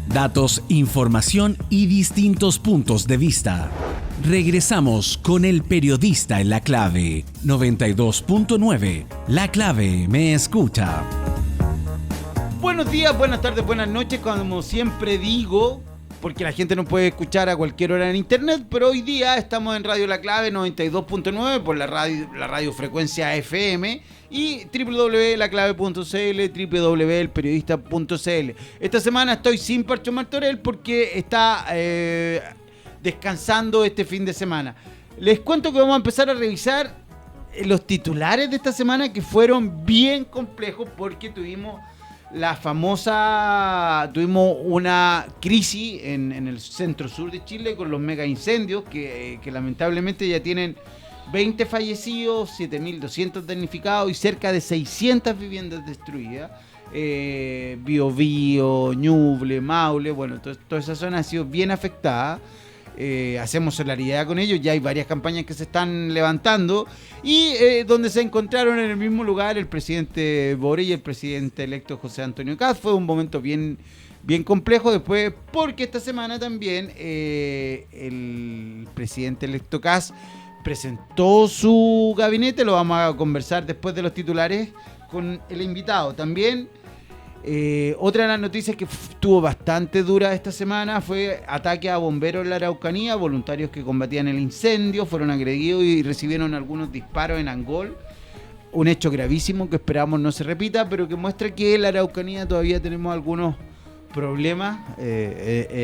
Datos, información y distintos puntos de vista. Regresamos con el periodista en la clave. 92.9. La clave me escucha. Buenos días, buenas tardes, buenas noches, como siempre digo, porque la gente no puede escuchar a cualquier hora en internet, pero hoy día estamos en Radio La Clave 92.9 por la radiofrecuencia FM y www.laclave.cl, www.elperiodista.cl. Esta semana estoy sin Parcho Martorell porque está descansando este fin de semana. Les cuento que vamos a empezar a revisar los titulares de esta semana, que fueron bien complejos porque tuvimos una crisis en el centro sur de Chile con los mega incendios que lamentablemente ya tienen 20 fallecidos, 7.200 damnificados y cerca de 600 viviendas destruidas. Biobío, Ñuble, Maule, bueno, toda esa zona ha sido bien afectada. Hacemos solidaridad con ellos, ya hay varias campañas que se están levantando y donde se encontraron en el mismo lugar el presidente Boric y el presidente electo José Antonio Kast. Fue un momento bien complejo después, porque esta semana también el presidente electo Kast presentó su gabinete. Lo vamos a conversar después de los titulares con el invitado. También otra de las noticias que estuvo bastante dura esta semana fue ataque a bomberos en la Araucanía. Voluntarios que combatían el incendio fueron agredidos y recibieron algunos disparos en Angol. Un hecho gravísimo que esperamos no se repita, pero que muestra que en la Araucanía todavía tenemos algunos problemas.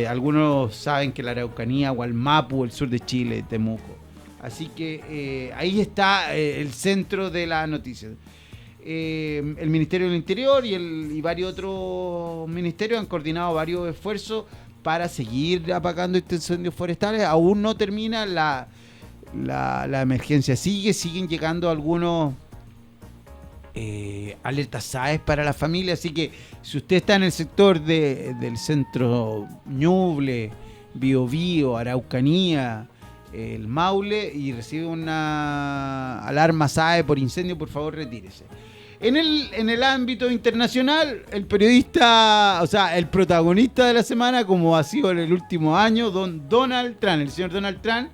Algunos saben que la Araucanía, Gualmapu, el sur de Chile, Temuco. Así que ahí está el centro de la noticia. El Ministerio del Interior y varios otros ministerios han coordinado varios esfuerzos para seguir apagando estos incendios forestales. Aún no termina la emergencia, siguen llegando algunos alertas SAES para la familia, así que si usted está en el sector del centro Ñuble, Biobío, Araucanía, el Maule y recibe una alarma SAE por incendio, por favor retírese. En el ámbito internacional, el protagonista de la semana, como ha sido en el último año, el señor Donald Trump,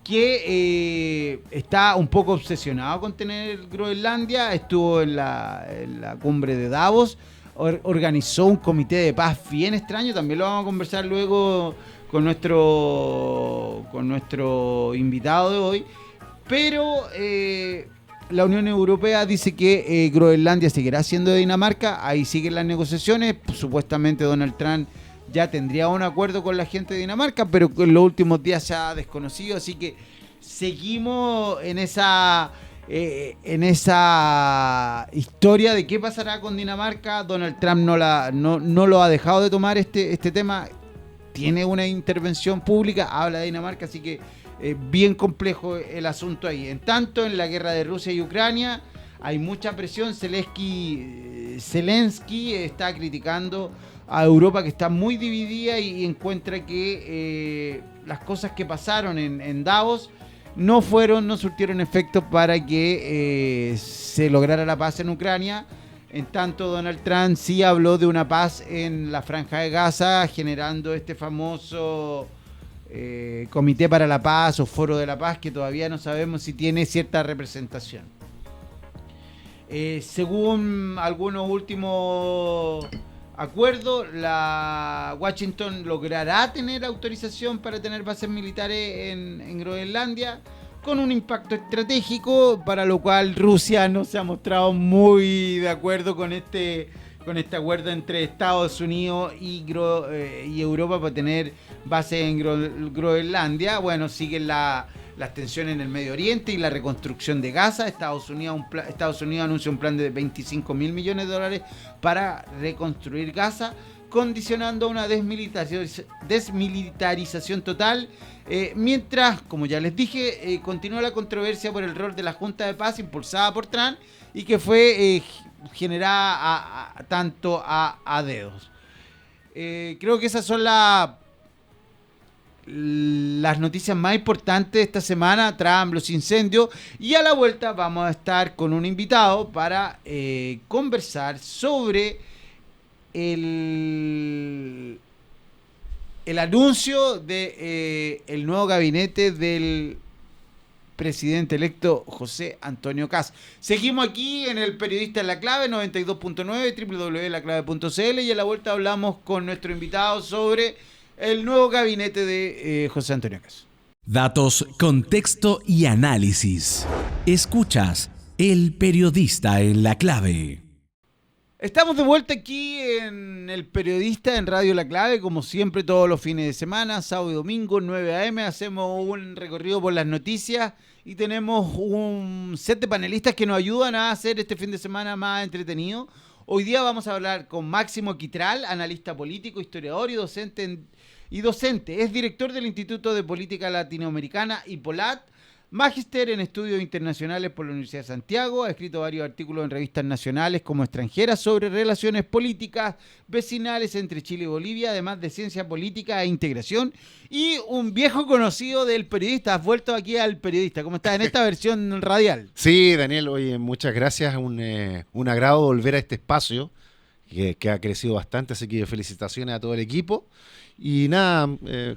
que está un poco obsesionado con tener Groenlandia. Estuvo en la cumbre de Davos, organizó un comité de paz bien extraño. También lo vamos a conversar luego con nuestro invitado de hoy, pero la Unión Europea dice que Groenlandia seguirá siendo de Dinamarca. Ahí siguen las negociaciones. Supuestamente Donald Trump ya tendría un acuerdo con la gente de Dinamarca, pero en los últimos días se ha desconocido, así que seguimos en esa historia de qué pasará con Dinamarca. Donald Trump no lo ha dejado de tomar este tema. Tiene una intervención pública, habla de Dinamarca, así que bien complejo el asunto ahí. En tanto, en la guerra de Rusia y Ucrania hay mucha presión. Zelensky está criticando a Europa, que está muy dividida y encuentra que las cosas que pasaron en Davos no surtieron efecto para que se lograra la paz en Ucrania. En tanto, Donald Trump sí habló de una paz en la Franja de Gaza, generando este famoso Comité para la Paz o Foro de la Paz, que todavía no sabemos si tiene cierta representación. Según algunos últimos acuerdos, la Washington logrará tener autorización para tener bases militares en Groenlandia, con un impacto estratégico, para lo cual Rusia no se ha mostrado muy de acuerdo con este acuerdo entre Estados Unidos y Europa para tener base en Groenlandia. Bueno, siguen las tensiones en el Medio Oriente y la reconstrucción de Gaza. Estados Unidos anuncia un plan de $25.000 millones para reconstruir Gaza, condicionando una desmilitarización total, mientras, como ya les dije, continúa la controversia por el rol de la Junta de Paz impulsada por Trump y que fue generada tanto a dedos. Creo que esas son las noticias más importantes de esta semana. Trump, los incendios, y a la vuelta vamos a estar con un invitado para conversar sobre el anuncio de el nuevo gabinete del presidente electo José Antonio Kast. Seguimos aquí en el Periodista en la Clave, 92.9, www.laclave.cl, y a la vuelta hablamos con nuestro invitado sobre el nuevo gabinete de José Antonio Kast. Datos, contexto y análisis. Escuchas El Periodista en la Clave. Estamos de vuelta aquí en El Periodista en Radio La Clave, como siempre todos los fines de semana, sábado y domingo, 9 a.m. Hacemos un recorrido por las noticias y tenemos un set de panelistas que nos ayudan a hacer este fin de semana más entretenido. Hoy día vamos a hablar con Máximo Quitral, analista político, historiador y docente. Es director del Instituto de Política Latinoamericana IPOLAT, magíster en estudios internacionales por la Universidad de Santiago, ha escrito varios artículos en revistas nacionales como extranjeras sobre relaciones políticas vecinales entre Chile y Bolivia, además de ciencia política e integración, y un viejo conocido del Periodista. Has vuelto aquí al Periodista. ¿Cómo estás en esta versión radial? Sí, Daniel, oye, muchas gracias. Un agrado volver a este espacio que ha crecido bastante, así que felicitaciones a todo el equipo. Y nada,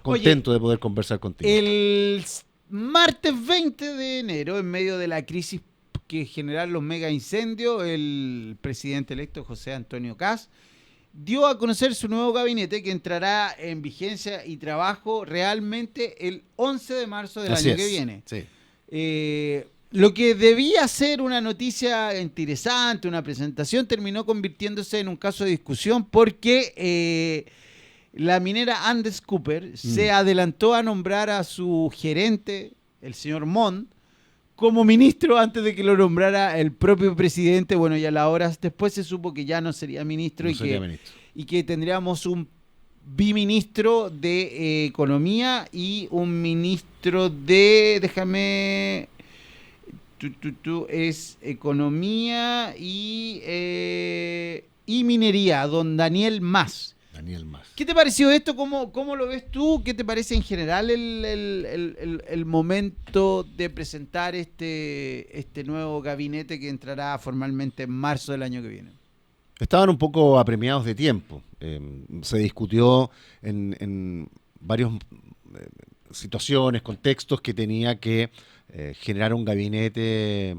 contento de poder conversar contigo. El martes 20 de enero, en medio de la crisis que generaron los mega incendios, el presidente electo José Antonio Kast dio a conocer su nuevo gabinete que entrará en vigencia y trabajo realmente el 11 de marzo del año que viene. Sí. Lo que debía ser una noticia interesante, una presentación, terminó convirtiéndose en un caso de discusión porque la minera Andes Cooper se adelantó a nombrar a su gerente, el señor Montt, como ministro antes de que lo nombrara el propio presidente. Bueno, y a las horas después se supo que ya no sería ministro, y que tendríamos un biministro de Economía y un ministro de... es Economía y Minería, don Daniel Mas. ¿Qué te pareció esto? ¿Cómo lo ves tú? ¿Qué te parece en general el momento de presentar este nuevo gabinete que entrará formalmente en marzo del año que viene? Estaban un poco apremiados de tiempo. Se discutió en varias situaciones, contextos, que tenía que generar un gabinete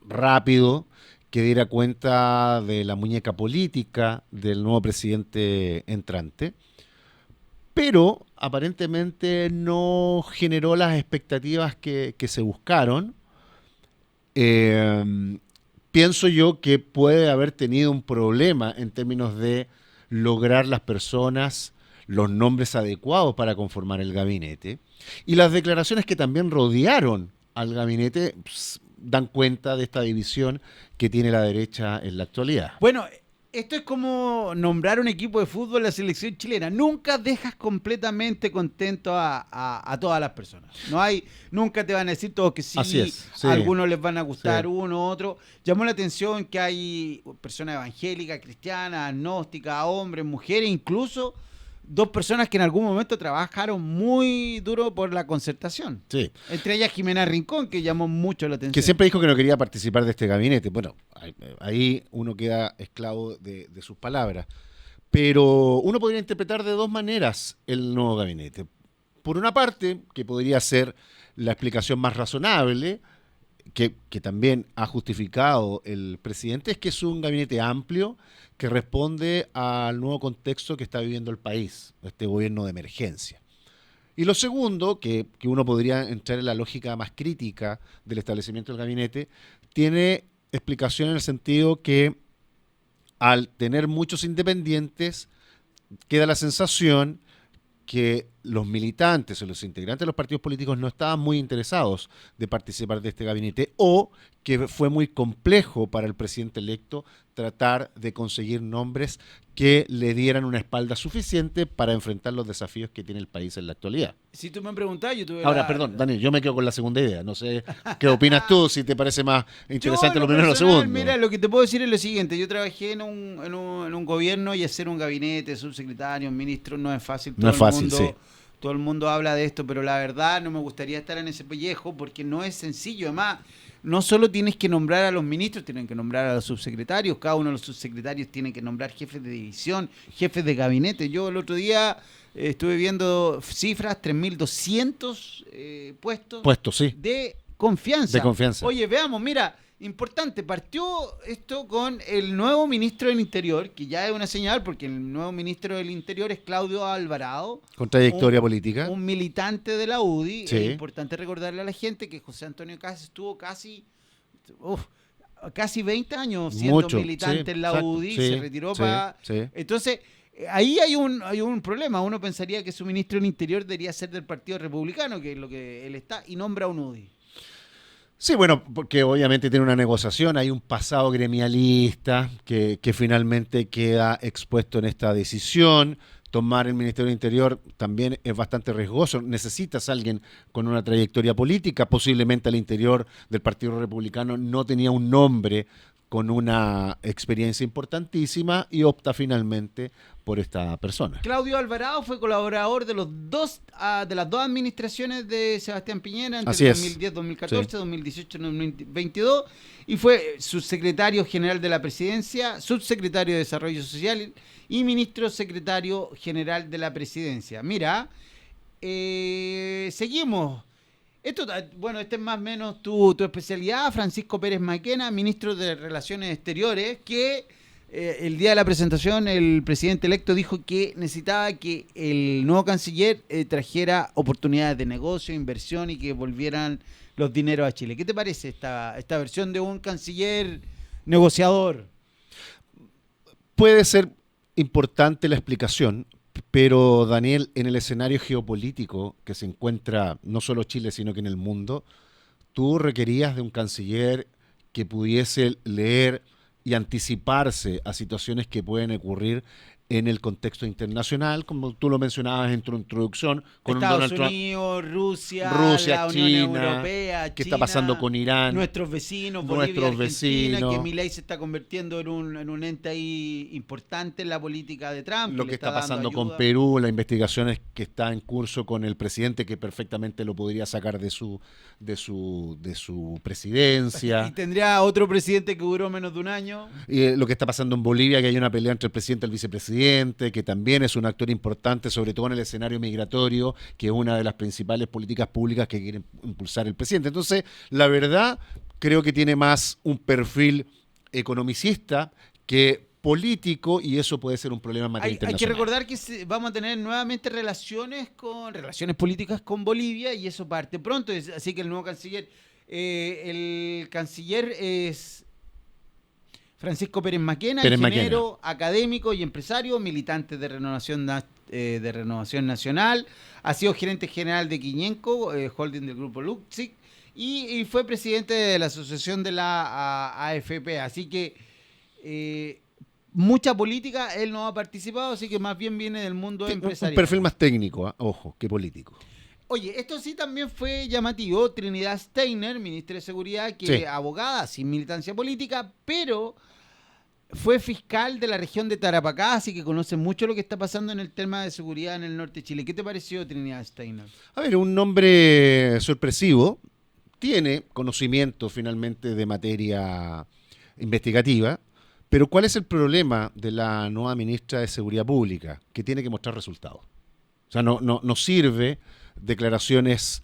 rápido que diera cuenta de la muñeca política del nuevo presidente entrante, pero aparentemente no generó las expectativas que se buscaron. Pienso yo que puede haber tenido un problema en términos de lograr las personas los nombres adecuados para conformar el gabinete, y las declaraciones que también rodearon al gabinete dan cuenta de esta división que tiene la derecha en la actualidad. Bueno, esto es como nombrar un equipo de fútbol en la selección chilena. Nunca dejas completamente contento a todas las personas. Nunca te van a decir todos que sí. Así es, sí. A algunos les van a gustar uno, otro. Llamó la atención que hay personas evangélicas, cristianas, agnósticas, hombres, mujeres, incluso dos personas que en algún momento trabajaron muy duro por la concertación. Sí. Entre ellas Jimena Rincón, que llamó mucho la atención. Que siempre dijo que no quería participar de este gabinete. Bueno, ahí uno queda esclavo de sus palabras. Pero uno podría interpretar de dos maneras el nuevo gabinete. Por una parte, que podría ser la explicación más razonable, que también ha justificado el presidente, es que es un gabinete amplio que responde al nuevo contexto que está viviendo el país, este gobierno de emergencia. Y lo segundo, que uno podría entrar en la lógica más crítica del establecimiento del gabinete, tiene explicación en el sentido que al tener muchos independientes, queda la sensación que los militantes o los integrantes de los partidos políticos no estaban muy interesados de participar de este gabinete, o que fue muy complejo para el presidente electo tratar de conseguir nombres que le dieran una espalda suficiente para enfrentar los desafíos que tiene el país en la actualidad. Si tú me preguntás, yo tuve Perdón, Daniel, yo me quedo con la segunda idea. No sé qué opinas tú, si te parece más interesante lo primero o lo segundo. Mira, lo que te puedo decir es lo siguiente. Yo trabajé en un gobierno, y hacer un gabinete, subsecretario, ministro, no es fácil. Todo el mundo habla de esto, pero la verdad no me gustaría estar en ese pellejo porque no es sencillo. Además, no solo tienes que nombrar a los ministros, tienen que nombrar a los subsecretarios, cada uno de los subsecretarios tiene que nombrar jefes de división, jefes de gabinete. Yo el otro día estuve viendo cifras, 3.200 puestos sí. de confianza. De confianza. Oye, veamos, mira, importante, partió esto con el nuevo ministro del Interior, que ya es una señal, porque el nuevo ministro del Interior es Claudio Alvarado. Con trayectoria política. Un militante de la UDI. Sí. Es importante recordarle a la gente que José Antonio Caz estuvo casi 20 años siendo militante sí, en la exacto, UDI, sí, se retiró para... Sí. Entonces, ahí hay un problema. Uno pensaría que su ministro del Interior debería ser del Partido Republicano, que es lo que él está, y nombra a un UDI. Sí, bueno, porque obviamente tiene una negociación, hay un pasado gremialista que finalmente queda expuesto en esta decisión. Tomar el Ministerio del Interior también es bastante riesgoso. Necesitas a alguien con una trayectoria política. Posiblemente al interior del Partido Republicano no tenía un nombre con una experiencia importantísima y opta finalmente por esta persona. Claudio Alvarado fue colaborador de de las dos administraciones de Sebastián Piñera entre Así es. 2010, 2014, Sí. 2018, 2022 y fue subsecretario general de la Presidencia, subsecretario de Desarrollo Social y ministro secretario general de la Presidencia. Mira, seguimos. Bueno, este es más o menos tu especialidad, Francisco Pérez Maquena, ministro de Relaciones Exteriores, que el día de la presentación el presidente electo dijo que necesitaba que el nuevo canciller trajera oportunidades de negocio, inversión y que volvieran los dineros a Chile. ¿Qué te parece esta versión de un canciller negociador? Puede ser importante la explicación, pero Daniel, en el escenario geopolítico que se encuentra no solo Chile, sino que en el mundo, tú requerías de un canciller que pudiese leer y anticiparse a situaciones que pueden ocurrir en el contexto internacional, como tú lo mencionabas en tu introducción, con Estados un Donald Unidos, Rusia, Rusia, la Unión China, Europea, qué China, está pasando con Irán, nuestros vecinos, Bolivia, nuestros Argentina, vecinos, que Milei se está convirtiendo en un ente ahí importante en la política de Trump. lo le que está dando pasando ayuda. con Perú, las investigaciones que está en curso con el presidente, que perfectamente lo podría sacar de su presidencia. Y tendría otro presidente que duró menos de un año. Y lo que está pasando en Bolivia, que hay una pelea entre el presidente y el vicepresidente, que también es un actor importante, sobre todo en el escenario migratorio, que es una de las principales políticas públicas que quiere impulsar el presidente. Entonces, la verdad, creo que tiene más un perfil economicista que político, y eso puede ser un problema en materia Hay que internacional. recordar que vamos a tener nuevamente relaciones políticas con Bolivia y eso parte pronto. Así que el nuevo canciller, el canciller es Francisco Pérez Maquena, ingeniero, académico y empresario, militante de Renovación Nacional, ha sido gerente general de Quiñenco, holding del grupo Luxic, y fue presidente de la asociación de la AFP. Así que mucha política él no ha participado, así que más bien viene del mundo empresarial. Un perfil más técnico, ojo, que político. Oye, esto sí también fue llamativo. Trinidad Steiner, ministra de Seguridad, que abogada, sin militancia política, pero fue fiscal de la región de Tarapacá, así que conoce mucho lo que está pasando en el tema de seguridad en el norte de Chile. ¿Qué te pareció Trinidad Steiner? A ver, un nombre sorpresivo, tiene conocimiento finalmente de materia investigativa, pero ¿cuál es el problema de la nueva ministra de Seguridad Pública? Que tiene que mostrar resultados. O sea, no sirve declaraciones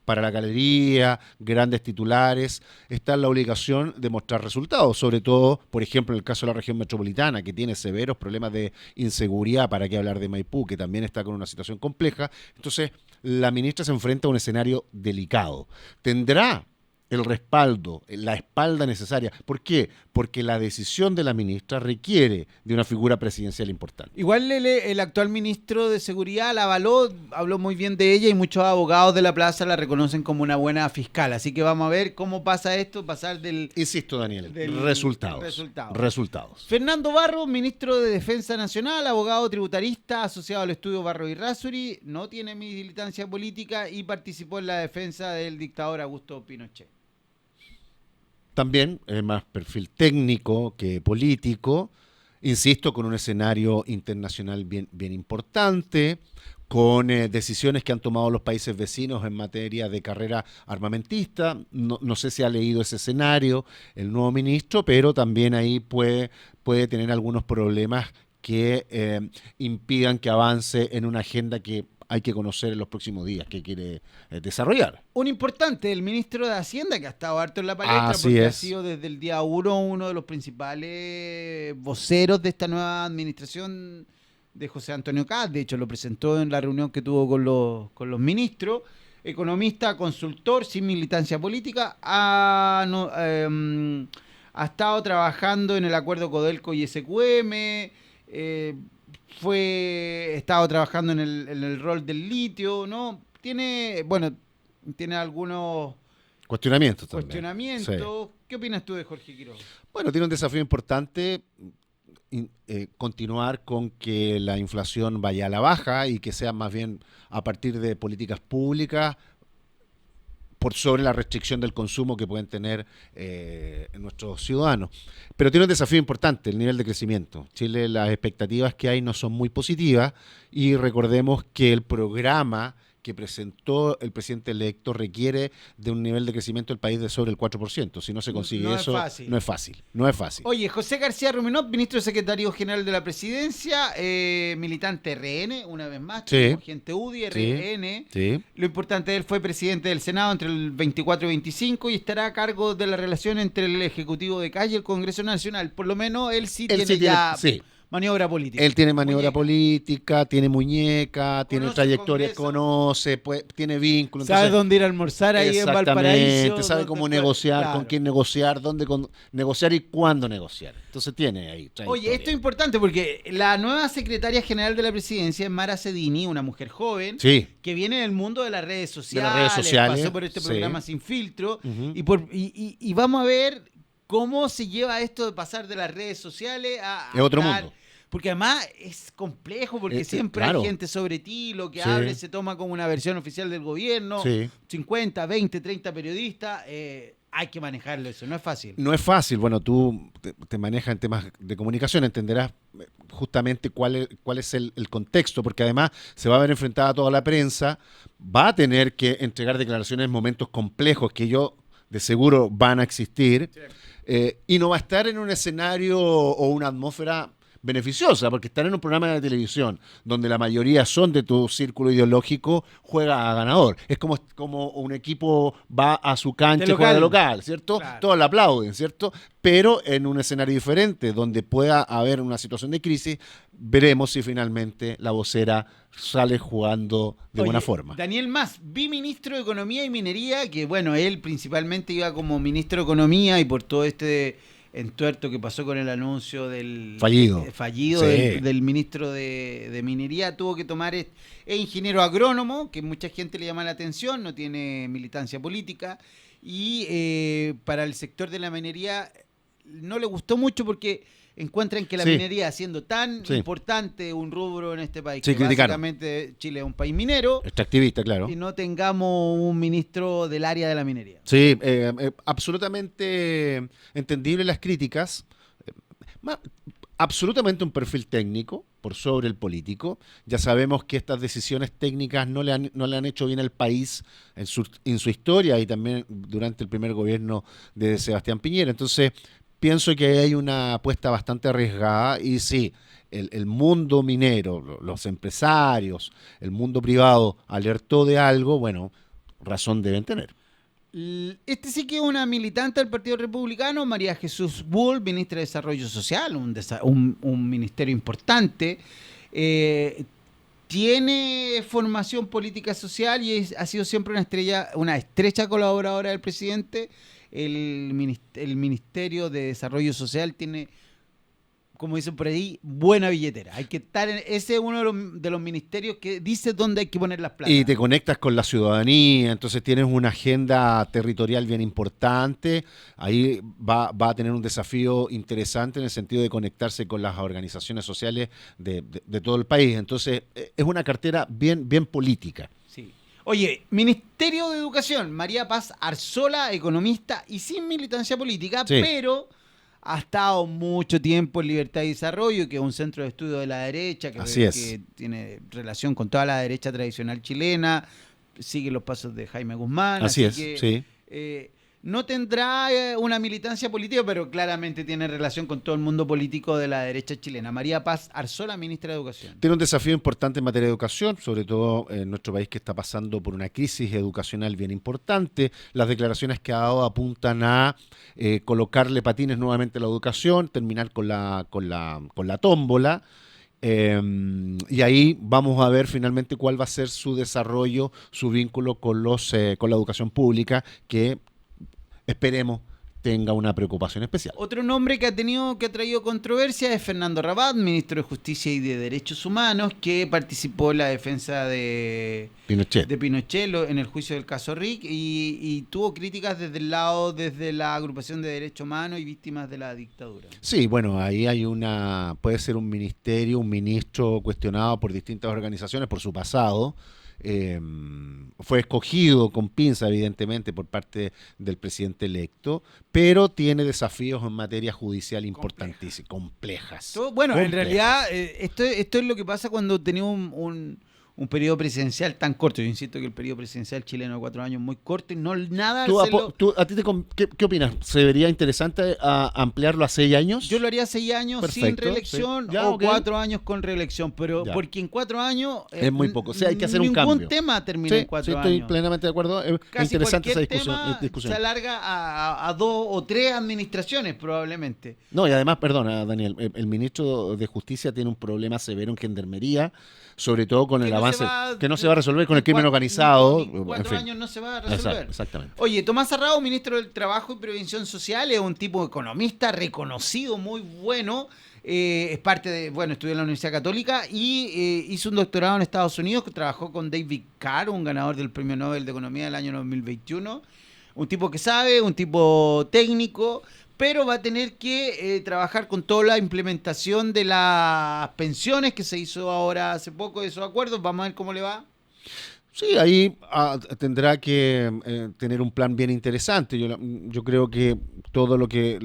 para la galería, grandes titulares. Está en la obligación de mostrar resultados, sobre todo, por ejemplo, en el caso de la región metropolitana, que tiene severos problemas de inseguridad, para qué hablar de Maipú, que también está con una situación compleja. Entonces, la ministra se enfrenta a un escenario delicado. ¿Tendrá el respaldo, la espalda necesaria? ¿Por qué? Porque la decisión de la ministra requiere de una figura presidencial importante. Igual el actual ministro de Seguridad la avaló, habló muy bien de ella y muchos abogados de la plaza la reconocen como una buena fiscal. Así que vamos a ver cómo pasa esto, pasar del... Insisto, Daniel, del resultados. Fernando Barros, ministro de Defensa Nacional, abogado tributarista, asociado al estudio Barros y Razzuri, no tiene militancia política y participó en la defensa del dictador Augusto Pinochet. También es más perfil técnico que político, insisto, con un escenario internacional bien importante, con decisiones que han tomado los países vecinos en materia de carrera armamentista. No sé si ha leído ese escenario el nuevo ministro, pero también ahí puede tener algunos problemas que impidan que avance en una agenda que hay que conocer en los próximos días, que quiere desarrollar. Un importante, el ministro de Hacienda, que ha estado harto en la palestra, Así porque es. ha sido desde el día uno de los principales voceros de esta nueva administración de José Antonio Kast. De hecho, lo presentó en la reunión que tuvo con los ministros. Economista, consultor, sin militancia política, ha estado trabajando en el acuerdo Codelco y SQM, estado trabajando en el rol del litio, ¿no? Tiene algunos Cuestionamientos también. cuestionamientos. Sí. ¿Qué opinas tú de Jorge Quiroga? Bueno, tiene un desafío importante, continuar con que la inflación vaya a la baja y que sea más bien a partir de políticas públicas por sobre la restricción del consumo que pueden tener nuestros ciudadanos. Pero tiene un desafío importante, el nivel de crecimiento. Chile, las expectativas que hay no son muy positivas y recordemos que el programa que presentó el presidente electo requiere de un nivel de crecimiento del país de sobre el 4%. Si no se consigue No es eso, fácil. no es fácil. No es fácil. Oye, José García Ruminot, ministro secretario general de la Presidencia, militante RN, una vez más, Sí. como gente UDI, RN. Sí. Lo importante de él fue presidente del Senado entre el 24 y 25 y estará a cargo de la relación entre el Ejecutivo de Calle y el Congreso Nacional. Por lo menos él sí tiene ya sí. maniobra política. Él tiene maniobra Muñeca. política, tiene muñeca, tiene Conoce trayectoria, el Congreso. conoce, tiene vínculos. ¿Sabes entonces- dónde ir a almorzar ahí en Valparaíso? Exactamente, sabe ¿Dónde cómo puede- negociar, Claro. con quién negociar, dónde negociar y cuándo negociar. Entonces tiene ahí. Oye, esto es importante porque la nueva secretaria general de la Presidencia es Mara Cedini, una mujer joven, Sí. que viene del mundo de las redes sociales, redes sociales, pasó por este sí. programa Sin Filtro, Ujú. y vamos a ver cómo se lleva esto de pasar de las redes sociales a Es otro estar- mundo. Porque además es complejo, porque siempre claro. hay gente sobre ti, lo que Sí. hable se toma como una versión oficial del gobierno, Sí. 50, 20, 30 periodistas, hay que manejarlo eso, no es fácil. No es fácil. Bueno, tú te manejas en temas de comunicación, entenderás justamente cuál es el contexto, porque además se va a ver enfrentada a toda la prensa, va a tener que entregar declaraciones en momentos complejos que ellos de seguro van a existir, y no va a estar en un escenario o una atmósfera beneficiosa, porque estar en un programa de televisión donde la mayoría son de tu círculo ideológico, juega a ganador. Es como un equipo va a su cancha De y juega de local. local, ¿cierto? Claro. Todos le aplauden, ¿cierto? Pero en un escenario diferente, donde pueda haber una situación de crisis, veremos si finalmente la vocera sale jugando de buena Oye, forma. Daniel Mas, viceministro de Economía y Minería, que bueno, él principalmente iba como ministro de Economía y por todo este entuerto que pasó con el anuncio del Fallido. Sí. del ministro de Minería, tuvo que tomar, es ingeniero agrónomo, que mucha gente le llama la atención, no tiene militancia política, y para el sector de la minería no le gustó mucho porque encuentran que la Sí. minería, siendo tan Sí. importante un rubro en este país, Sí, que criticaron. básicamente Chile es un país minero, Extractivista, claro. y no tengamos un ministro del área de la minería. Sí, absolutamente entendible las críticas. Absolutamente un perfil técnico por sobre el político. Ya sabemos que estas decisiones técnicas no le han hecho bien al país en su historia y también durante el primer gobierno de Sebastián Piñera. Entonces, pienso que hay una apuesta bastante arriesgada y sí, el mundo minero, los empresarios, el mundo privado alertó de algo, bueno, razón deben tener. Este sí que es una militante del Partido Republicano, María Jesús Bull, ministra de Desarrollo Social, un ministerio importante. Tiene formación política social y ha sido siempre una estrecha colaboradora del presidente. El Ministerio de Desarrollo Social tiene, como dicen por ahí, buena billetera. Hay que estar ese es uno de los ministerios que dice dónde hay que poner las plata. Y te conectas con la ciudadanía, entonces tienes una agenda territorial bien importante. Ahí va a tener un desafío interesante en el sentido de conectarse con las organizaciones sociales de todo el país. Entonces, es una cartera bien política. Sí. Oye, Ministerio de Educación, María Paz Arzola, economista y sin militancia política, Sí. pero ha estado mucho tiempo en Libertad y Desarrollo, que es un centro de estudio de la derecha, que tiene relación con toda la derecha tradicional chilena, sigue los pasos de Jaime Guzmán. Así es, que, sí. no tendrá una militancia política, pero claramente tiene relación con todo el mundo político de la derecha chilena. María Paz Arzola, ministra de Educación. Tiene un desafío importante en materia de educación, sobre todo en nuestro país que está pasando por una crisis educacional bien importante. Las declaraciones que ha dado apuntan a colocarle patines nuevamente a la educación, terminar con la tómbola. Y ahí vamos a ver finalmente cuál va a ser su desarrollo, su vínculo con la educación pública, que esperemos tenga una preocupación especial. Otro nombre que ha traído controversia es Fernando Rabat, ministro de Justicia y de Derechos Humanos, que participó en la defensa de Pinochet en el juicio del caso RIC y tuvo críticas desde la agrupación de derechos humanos y víctimas de la dictadura. Sí, bueno, ahí puede ser un ministro cuestionado por distintas organizaciones por su pasado. Fue escogido con pinza evidentemente por parte del presidente electo, pero tiene desafíos en materia judicial importantísimas, complejas. En realidad esto es lo que pasa cuando tenemos un periodo presidencial tan corto. Yo insisto que el periodo presidencial chileno de 4 años es muy corto y no nada... ¿Qué opinas? ¿Se vería interesante ampliarlo a 6 años? Yo lo haría 6 años. Perfecto, sin reelección, sí. 4 años con reelección, pero porque en 4 años... es muy poco, o sea, hay que hacer un cambio. Ningún tema termina en 4 años. Estoy plenamente de acuerdo. Es casi interesante esa discusión. Se alarga a 2 o 3 administraciones probablemente. No, y además, perdona, Daniel, el ministro de Justicia tiene un problema severo en gendarmería, sobre todo con el avance, que no se va a resolver con el crimen organizado. En 4 años no se va a resolver. Exactamente. Oye, Tomás Arrao, ministro del Trabajo y Previsión Social, es un tipo economista reconocido, muy bueno. Es parte estudió en la Universidad Católica y hizo un doctorado en Estados Unidos, que trabajó con David Carr, un ganador del Premio Nobel de Economía del año 2021. Un tipo que sabe, un tipo técnico, pero va a tener que trabajar con toda la implementación de las pensiones que se hizo ahora hace poco, de esos acuerdos. Vamos a ver cómo le va. Sí, ahí tendrá que tener un plan bien interesante. Yo creo que todo lo que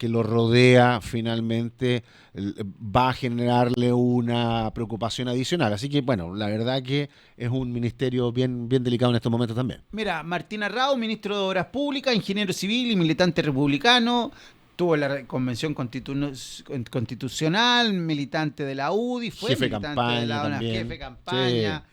lo rodea finalmente va a generarle una preocupación adicional. Así que, bueno, la verdad que es un ministerio bien delicado en estos momentos también. Mira, Martín Arrao, ministro de Obras Públicas, ingeniero civil y militante republicano. Tuvo la convención constitucional, militante de la UDI, fue jefe militante campaña de la UNA, también. jefe de campaña. Sí.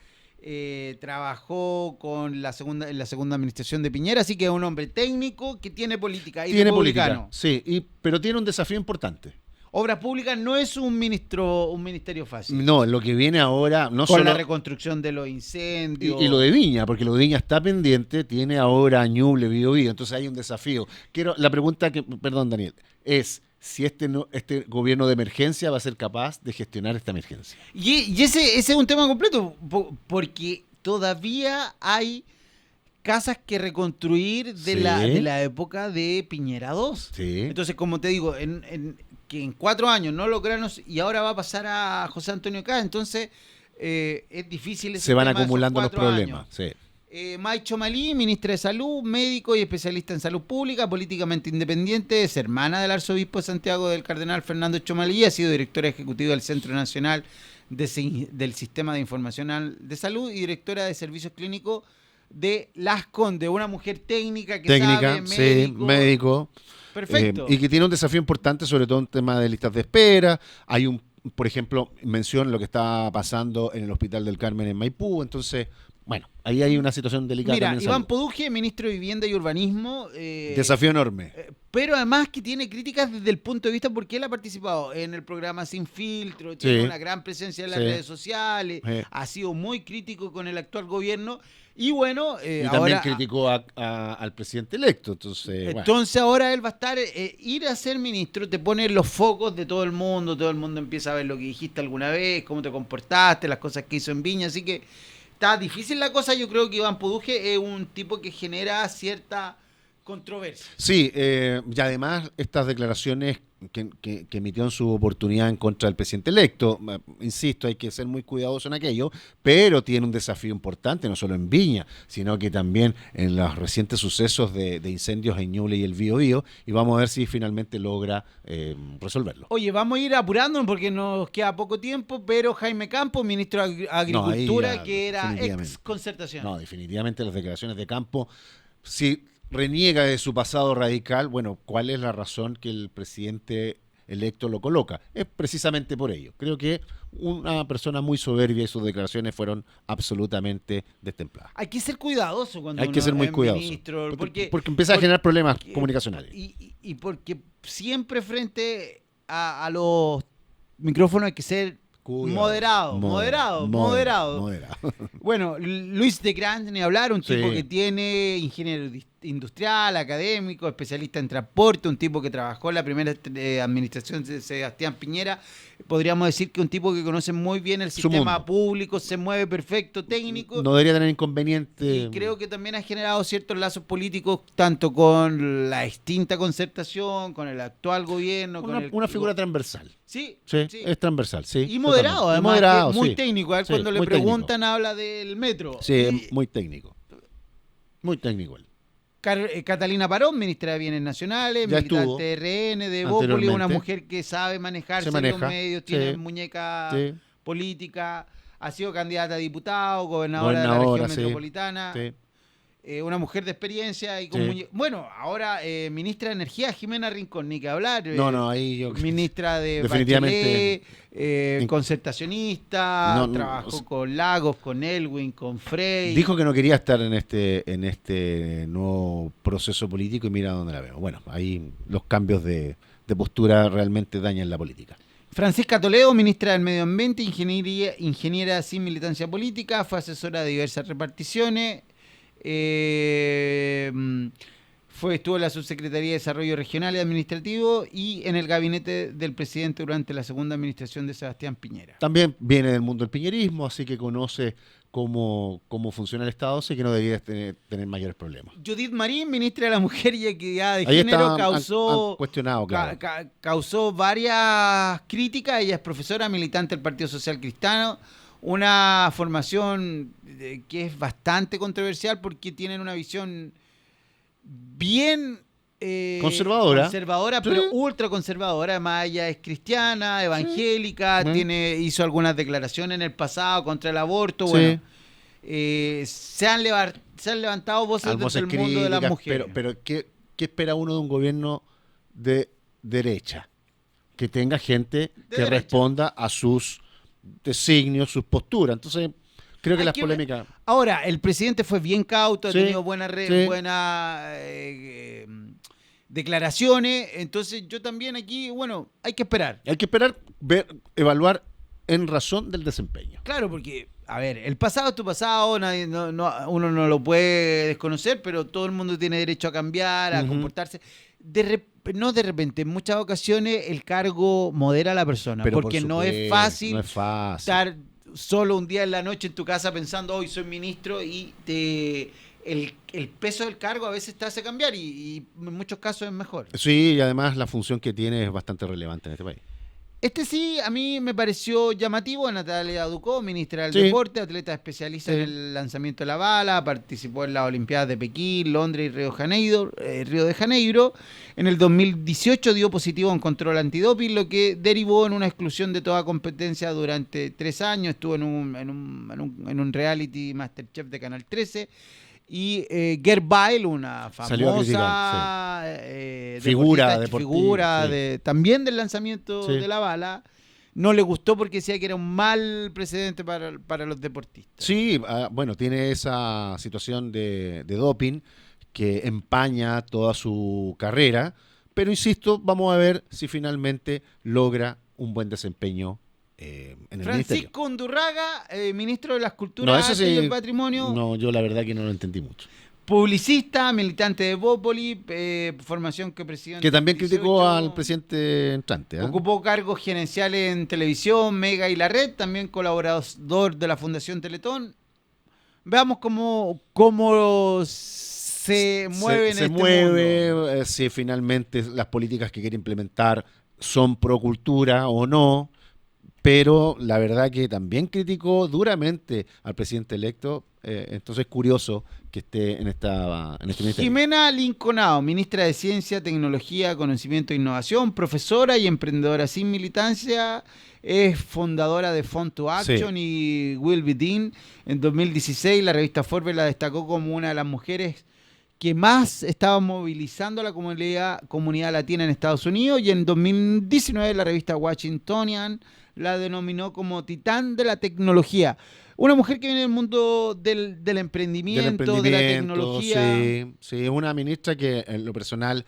Trabajó en la segunda administración de Piñera, así que es un hombre técnico que tiene política y republicano. Sí, pero tiene un desafío importante. Obras Públicas no es un ministerio fácil. No, lo que viene ahora... Con la reconstrucción de los incendios. Y lo de Viña, porque lo de Viña está pendiente, tiene ahora Ñuble, Biobío, entonces hay un desafío. La pregunta perdón, Daniel, es... si este gobierno de emergencia va a ser capaz de gestionar esta emergencia. Y ese es un tema completo, porque todavía hay casas que reconstruir de la época de Piñera II. Sí. Entonces, como te digo, que en 4 años no lograron, y ahora va a pasar a José Antonio Caz, entonces es difícil. Se van acumulando los problemas. Sí. May Chomalí, ministra de Salud, médico y especialista en salud pública, políticamente independiente, es hermana del arzobispo de Santiago, del cardenal Fernando Chomalí, ha sido directora ejecutiva del Centro Nacional del Sistema de Información de Salud y directora de Servicios Clínicos de Las Condes, una mujer técnica que sabe, médico. Perfecto. Y que tiene un desafío importante, sobre todo en tema de listas de espera. Hay por ejemplo, mención lo que está pasando en el Hospital del Carmen en Maipú, entonces... Bueno, ahí hay una situación delicada. Mira, Iván Poduje, ministro de Vivienda y Urbanismo. Desafío enorme. Pero además que tiene críticas desde el punto de vista porque él ha participado en el programa Sin Filtro, tiene una gran presencia en las redes sociales, ha sido muy crítico con el actual gobierno. Y bueno, y también criticó al presidente electo. Entonces ahora él va a estar, ir a ser ministro, te pone los focos de todo el mundo empieza a ver lo que dijiste alguna vez, cómo te comportaste, las cosas que hizo en Viña, así que está difícil la cosa. Yo creo que Iván Poduje es un tipo que genera cierta controversia. Sí, y además estas declaraciones que emitió en su oportunidad en contra del presidente electo. Insisto, hay que ser muy cuidadoso en aquello, pero tiene un desafío importante, no solo en Viña, sino que también en los recientes sucesos de incendios en Ñuble y el Biobío, y vamos a ver si finalmente logra resolverlo. Oye, vamos a ir apurándonos porque nos queda poco tiempo, pero Jaime Campos, ministro de Agricultura, ya, que era definitivamente. ex Concertación. No, definitivamente las declaraciones de Campo, si reniega de su pasado radical, bueno, ¿cuál es la razón que el presidente electo lo coloca? Es precisamente por ello. Creo que una persona muy soberbia y sus declaraciones fueron absolutamente destempladas. Hay que ser cuidadoso cuando Hay que uno ser muy es cuidadoso. ministro, porque empieza a generar problemas porque- comunicacionales. y porque siempre frente a los micrófonos hay que ser Cuidado. moderado. Bueno, Luis de Grand, ni hablar, un Sí. tipo que tiene ingeniero industrial, académico, especialista en transporte, un tipo que trabajó en la primera administración de Sebastián Piñera. Podríamos decir que un tipo que conoce muy bien el Su sistema mundo. público, se mueve perfecto, técnico. No debería tener inconveniente. Y creo que también ha generado ciertos lazos políticos, tanto con la extinta Concertación, con el actual gobierno. con Una figura transversal. Sí, Sí, sí. es transversal, sí. Y moderado, totalmente. además, Y moderado, que muy sí. técnico. A él Sí, cuando le muy preguntan técnico. habla del metro. Sí, Y es muy técnico. Muy técnico él. Catalina Parón, ministra de Bienes Nacionales, Ya militante estuvo de RN, de Bópoli, anteriormente. una mujer que sabe manejarse en maneja, los medios, tiene sí, muñeca sí. política, ha sido candidata a diputado, gobernadora de la Gobernadora, región sí, metropolitana. sí. Una mujer de experiencia y con Sí. bueno, ahora ministra de Energía, Jimena Rincón, ni que hablar. No, ahí yo... Ministra de Definitivamente. Bachelet, concertacionista, No, trabajó con Lagos, con Elwin, con Frey. Dijo que no quería estar en este nuevo proceso político y mira dónde la vemos. Bueno, ahí los cambios de postura realmente dañan la política. Francisca Toledo, ministra del Medio Ambiente, ingeniera sin militancia política, fue asesora de diversas reparticiones. Estuvo en la Subsecretaría de Desarrollo Regional y Administrativo y en el gabinete del presidente durante la segunda administración de Sebastián Piñera. También viene del mundo del piñerismo, así que conoce cómo funciona el Estado, así que no debería tener mayores problemas. Judith Marín, ministra de la Mujer y Equidad de Ahí Género, está, han cuestionado, claro. causó varias críticas. Ella es profesora militante del Partido Social Cristiano, una formación que es bastante controversial porque tienen una visión bien Conservadora. conservadora, Sí. pero ultra conservadora. Además, ella es cristiana, evangélica, Sí. hizo algunas declaraciones en el pasado contra el aborto. Sí. Bueno, se han levantado voces Voces desde el mundo de las críticas, mujeres. pero ¿qué espera uno de un gobierno de derecha? Que tenga gente que derecha. responda a sus designios, sus posturas. Entonces, creo que Hay las que polémicas... Ahora, el presidente fue bien cauto, ha Sí, tenido buenas sí. declaraciones. Entonces, yo también aquí, bueno, hay que esperar. Hay que esperar, evaluar en razón del desempeño. Claro, porque, a ver, el pasado es tu pasado, uno no lo puede desconocer, pero todo el mundo tiene derecho a cambiar, a Ujú. comportarse. No de repente, en muchas ocasiones el cargo modera a la persona, Pero por porque no es supuesto, fácil no es fácil. estar solo un día en la noche en tu casa pensando, hoy soy ministro, y el peso del cargo a veces te hace cambiar y en muchos casos es mejor. Sí, y además la función que tiene es bastante relevante en este país. Este sí, a mí me pareció llamativo. Natalia Ducó, ministra del Sí. Deporte, atleta especialista Sí. en el lanzamiento de la bala, participó en las Olimpiadas de Pekín, Londres y Río de Janeiro. En el 2018 dio positivo en control antidoping, lo que derivó en una exclusión de toda competencia durante 3 años. Estuvo en un reality Masterchef de Canal 13. Y Gerd Byle, una Salió a famosa Figura deportista, deportiva, sí. también del lanzamiento Sí. de la bala, no le gustó porque decía que era un mal precedente para los deportistas. Sí, bueno, tiene esa situación de doping que empaña toda su carrera, pero insisto, vamos a ver si finalmente logra un buen desempeño en el ministerio. Francisco Undurraga, ministro de las No, Culturas, eso Artes y sí, el Patrimonio, no, yo la verdad que no lo entendí mucho. publicista, militante de Bópoli, formación que presidió en Que también 2018. criticó al presidente entrante. ¿eh? Ocupó cargos gerenciales en televisión, Mega y La Red, también colaborador de la Fundación Teletón. Veamos cómo se mueve en se este mueve, mundo. si finalmente las políticas que quiere implementar son pro cultura o no, pero la verdad que también criticó duramente al presidente electo. Entonces es curioso que esté en este ministerio. Jimena Linconao, ministra de Ciencia, Tecnología, Conocimiento e Innovación, profesora y emprendedora sin militancia, es fundadora de Fund to Action y Will Be Dean. En 2016 la revista Forbes la destacó como una de las mujeres que más estaba movilizando a la comunidad latina en Estados Unidos, y en 2019 la revista Washingtonian la denominó como titán de la tecnología. Una mujer que viene del mundo del emprendimiento, de la tecnología. Sí, es una ministra que en lo personal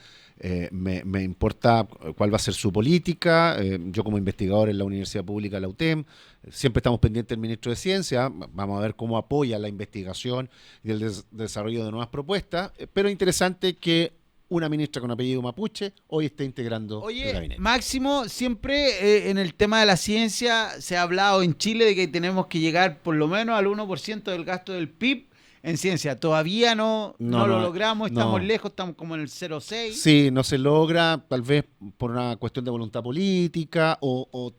me importa cuál va a ser su política. Yo como investigador en la Universidad Pública de la UTEM, siempre estamos pendientes del ministro de Ciencia. Vamos a ver cómo apoya la investigación y el desarrollo de nuevas propuestas. Pero interesante que una ministra con apellido mapuche hoy está integrando el gabinete. Máximo, siempre en el tema de la ciencia se ha hablado en Chile de que tenemos que llegar por lo menos al 1% del gasto del PIB en ciencia. Todavía no lo logramos, estamos lejos, estamos como en el 0,6. Sí, no se logra, tal vez por una cuestión de voluntad política o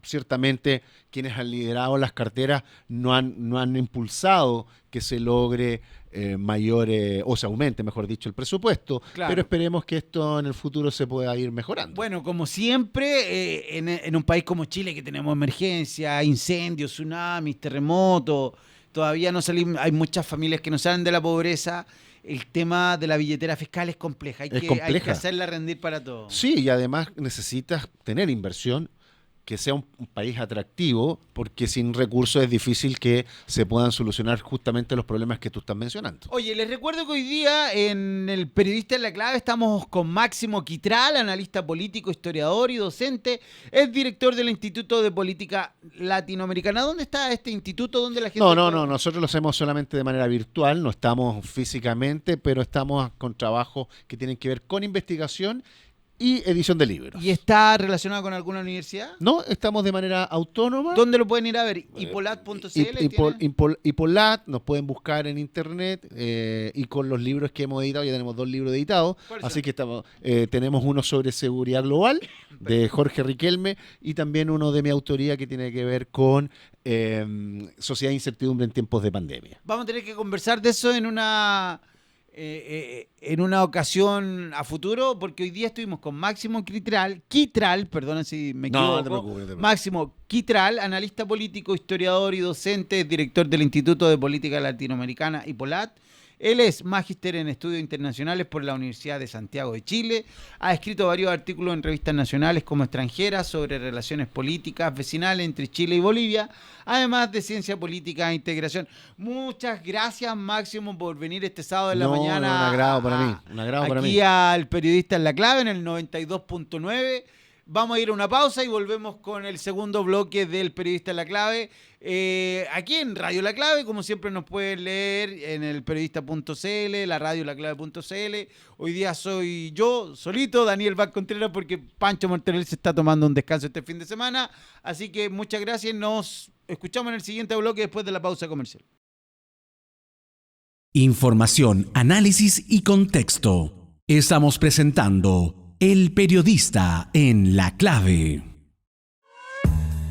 ciertamente quienes han liderado las carteras no han impulsado que se logre o se aumente, mejor dicho, el presupuesto. Claro. Pero esperemos que esto en el futuro se pueda ir mejorando. Bueno, como siempre, en un país como Chile, que tenemos emergencia, incendios, tsunamis, terremotos, todavía no salimos, hay muchas familias que no salen de la pobreza. El tema de la billetera fiscal es compleja, hay que hacerla rendir para todos. Sí, y además necesitas tener inversión, que sea un país atractivo, porque sin recursos es difícil que se puedan solucionar justamente los problemas que tú estás mencionando. Oye, les recuerdo que hoy día en el Periodista en la Clave estamos con Máximo Quitral, analista político, historiador y docente. Es director del Instituto de Política Latinoamericana. ¿Dónde está este instituto? ¿Dónde la gente No, nosotros lo hacemos solamente de manera virtual, no estamos físicamente, pero estamos con trabajos que tienen que ver con investigación y edición de libros. ¿Y está relacionado con alguna universidad? No, estamos de manera autónoma. ¿Dónde lo pueden ir a ver? ¿Hipolat.cl? Hipolat, nos pueden buscar en internet y con los libros que hemos editado, ya tenemos 2 libros editados, así que tenemos uno sobre seguridad global de Jorge Riquelme y también uno de mi autoría que tiene que ver con sociedad de incertidumbre en tiempos de pandemia. Vamos a tener que conversar de eso en una ocasión a futuro, porque hoy día estuvimos con Máximo Quitral, perdona si me equivoco. No te preocupes. Máximo Quitral, analista político, historiador y docente, director del Instituto de Política Latinoamericana, Hipolat. Él es magíster en estudios internacionales por la Universidad de Santiago de Chile. Ha escrito varios artículos en revistas nacionales como extranjeras sobre relaciones políticas vecinales entre Chile y Bolivia, además de ciencia política e integración. Muchas gracias, Máximo, por venir este sábado en la mañana. Un agrado para mí. Aquí al Periodista en la Clave en el 92.9. Vamos a ir a una pausa y volvemos con el segundo bloque del Periodista en la Clave. Aquí en Radio La Clave, como siempre nos pueden leer en el periodista.cl, la radio laclave.cl. Hoy día soy yo, solito, Daniel Vaz Contreras, porque Pancho Martorell se está tomando un descanso este fin de semana. Así que muchas gracias, nos escuchamos en el siguiente bloque después de la pausa comercial. Información, análisis y contexto. Estamos presentando El Periodista en la Clave.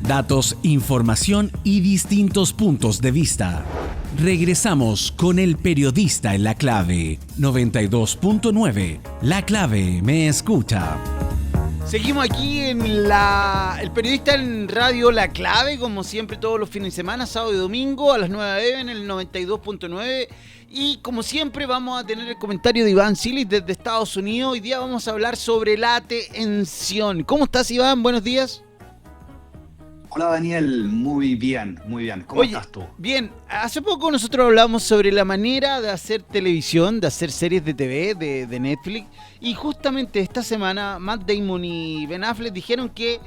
Datos, información y distintos puntos de vista. Regresamos con El Periodista en la Clave. 92.9. La Clave me escucha. Seguimos aquí en El Periodista en Radio La Clave, como siempre todos los fines de semana, sábado y domingo a las 9 en el 92.9. Y como siempre vamos a tener el comentario de Iván Silis desde Estados Unidos. Hoy día vamos a hablar sobre la atención. ¿Cómo estás, Iván? Buenos días. Hola, Daniel. Muy bien, muy bien. ¿Cómo estás tú? Bien. Hace poco nosotros hablamos sobre la manera de hacer televisión, de hacer series de TV, de Netflix. Y justamente esta semana Matt Damon y Ben Affleck dijeron que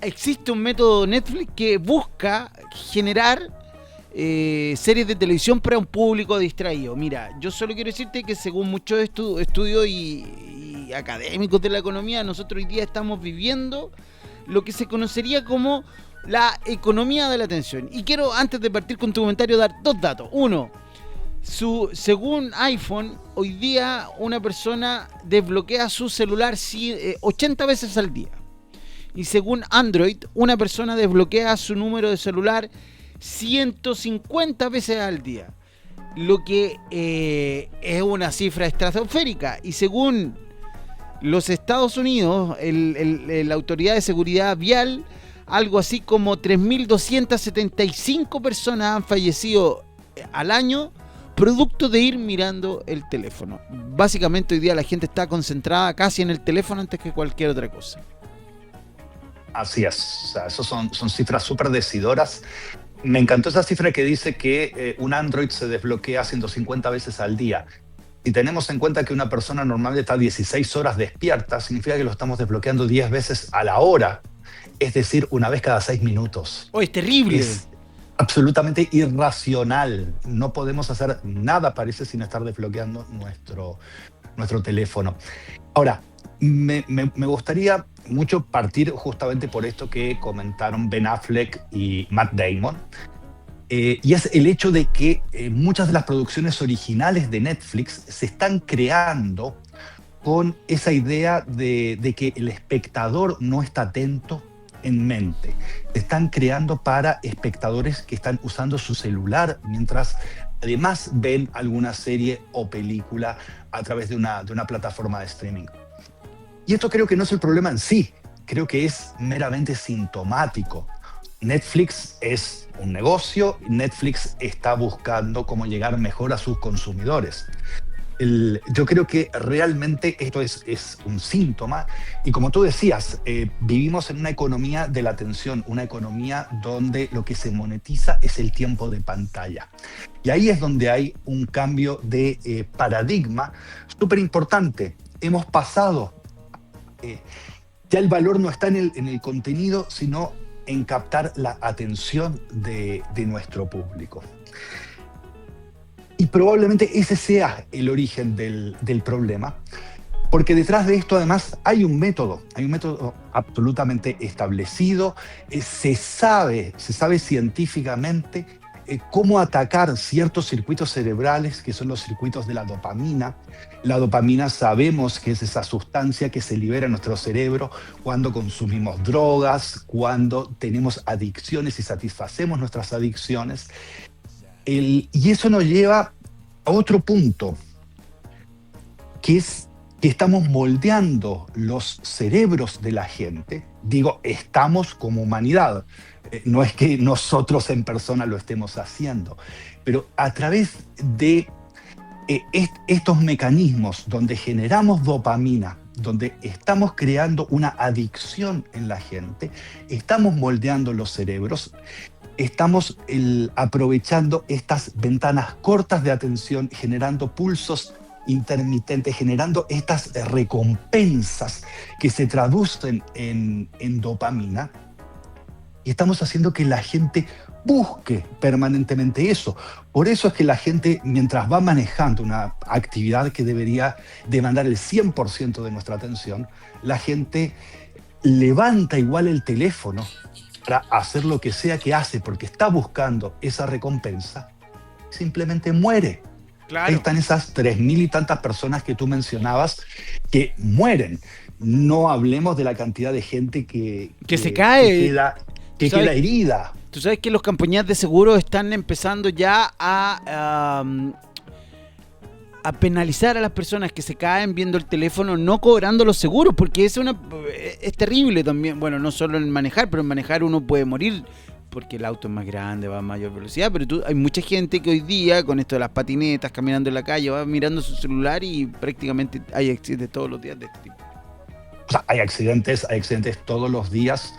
existe un método Netflix que busca generar series de televisión para un público distraído. Mira, yo solo quiero decirte que según muchos estudios y académicos de la economía, nosotros hoy día estamos viviendo lo que se conocería como la economía de la atención. Y quiero, antes de partir con tu comentario, dar 2 datos. Uno, según iPhone, hoy día una persona desbloquea su celular 80 veces al día. Y según Android, una persona desbloquea su número de celular 150 veces al día, lo que es una cifra estratosférica. Y según los Estados Unidos, la Autoridad de Seguridad Vial, algo así como 3.275 personas han fallecido al año producto de ir mirando el teléfono. Básicamente hoy día la gente está concentrada casi en el teléfono antes que cualquier otra cosa. Así es, o sea, esos son cifras súper decidoras. Me encantó esa cifra que dice que un Android se desbloquea 150 veces al día. Si tenemos en cuenta que una persona normalmente está 16 horas despierta, significa que lo estamos desbloqueando 10 veces a la hora, es decir, una vez cada 6 minutos. ¡Oh, es terrible! Es absolutamente irracional. No podemos hacer nada, parece, sin estar desbloqueando nuestro teléfono. Ahora, me gustaría mucho partir justamente por esto que comentaron Ben Affleck y Matt Damon. Y es el hecho de que muchas de las producciones originales de Netflix se están creando con esa idea de que el espectador no está atento en mente. Se están creando para espectadores que están usando su celular mientras además ven alguna serie o película a través de una plataforma de streaming. Y esto creo que no es el problema en sí, creo que es meramente sintomático. Netflix es un negocio, Netflix está buscando cómo llegar mejor a sus consumidores. Yo creo que realmente esto es un síntoma y como tú decías, vivimos en una economía de la atención, una economía donde lo que se monetiza es el tiempo de pantalla. Y ahí es donde hay un cambio de paradigma súper importante. Hemos pasado, ya el valor no está en el contenido, sino en captar la atención de nuestro público. Y probablemente ese sea el origen del problema, porque detrás de esto además hay un método absolutamente establecido, se sabe científicamente cómo atacar ciertos circuitos cerebrales que son los circuitos de la dopamina. La dopamina sabemos que es esa sustancia que se libera en nuestro cerebro cuando consumimos drogas, cuando tenemos adicciones y satisfacemos nuestras adicciones. Y eso nos lleva a otro punto, que es que estamos moldeando los cerebros de la gente. Digo, estamos como humanidad. No es que nosotros en persona lo estemos haciendo, pero a través de estos mecanismos donde generamos dopamina, donde estamos creando una adicción en la gente, estamos moldeando los cerebros. Estamos aprovechando estas ventanas cortas de atención, generando pulsos intermitentes, generando estas recompensas que se traducen en dopamina. Y estamos haciendo que la gente busque permanentemente eso. Por eso es que la gente, mientras va manejando una actividad que debería demandar el 100% de nuestra atención, la gente levanta igual el teléfono para hacer lo que sea que hace, porque está buscando esa recompensa, simplemente muere. Claro. Ahí están esas 3.000 y tantas personas que tú mencionabas que mueren. No hablemos de la cantidad de gente que se cae, que queda herida. Tú sabes que los compañías de seguro están empezando ya a penalizar a las personas que se caen viendo el teléfono, no cobrando los seguros, porque es terrible también. Bueno, no solo en manejar, pero en manejar uno puede morir porque el auto es más grande, va a mayor velocidad, pero hay mucha gente que hoy día, con esto de las patinetas, caminando en la calle, va mirando su celular y prácticamente hay accidentes todos los días de este tipo. O sea, hay accidentes todos los días.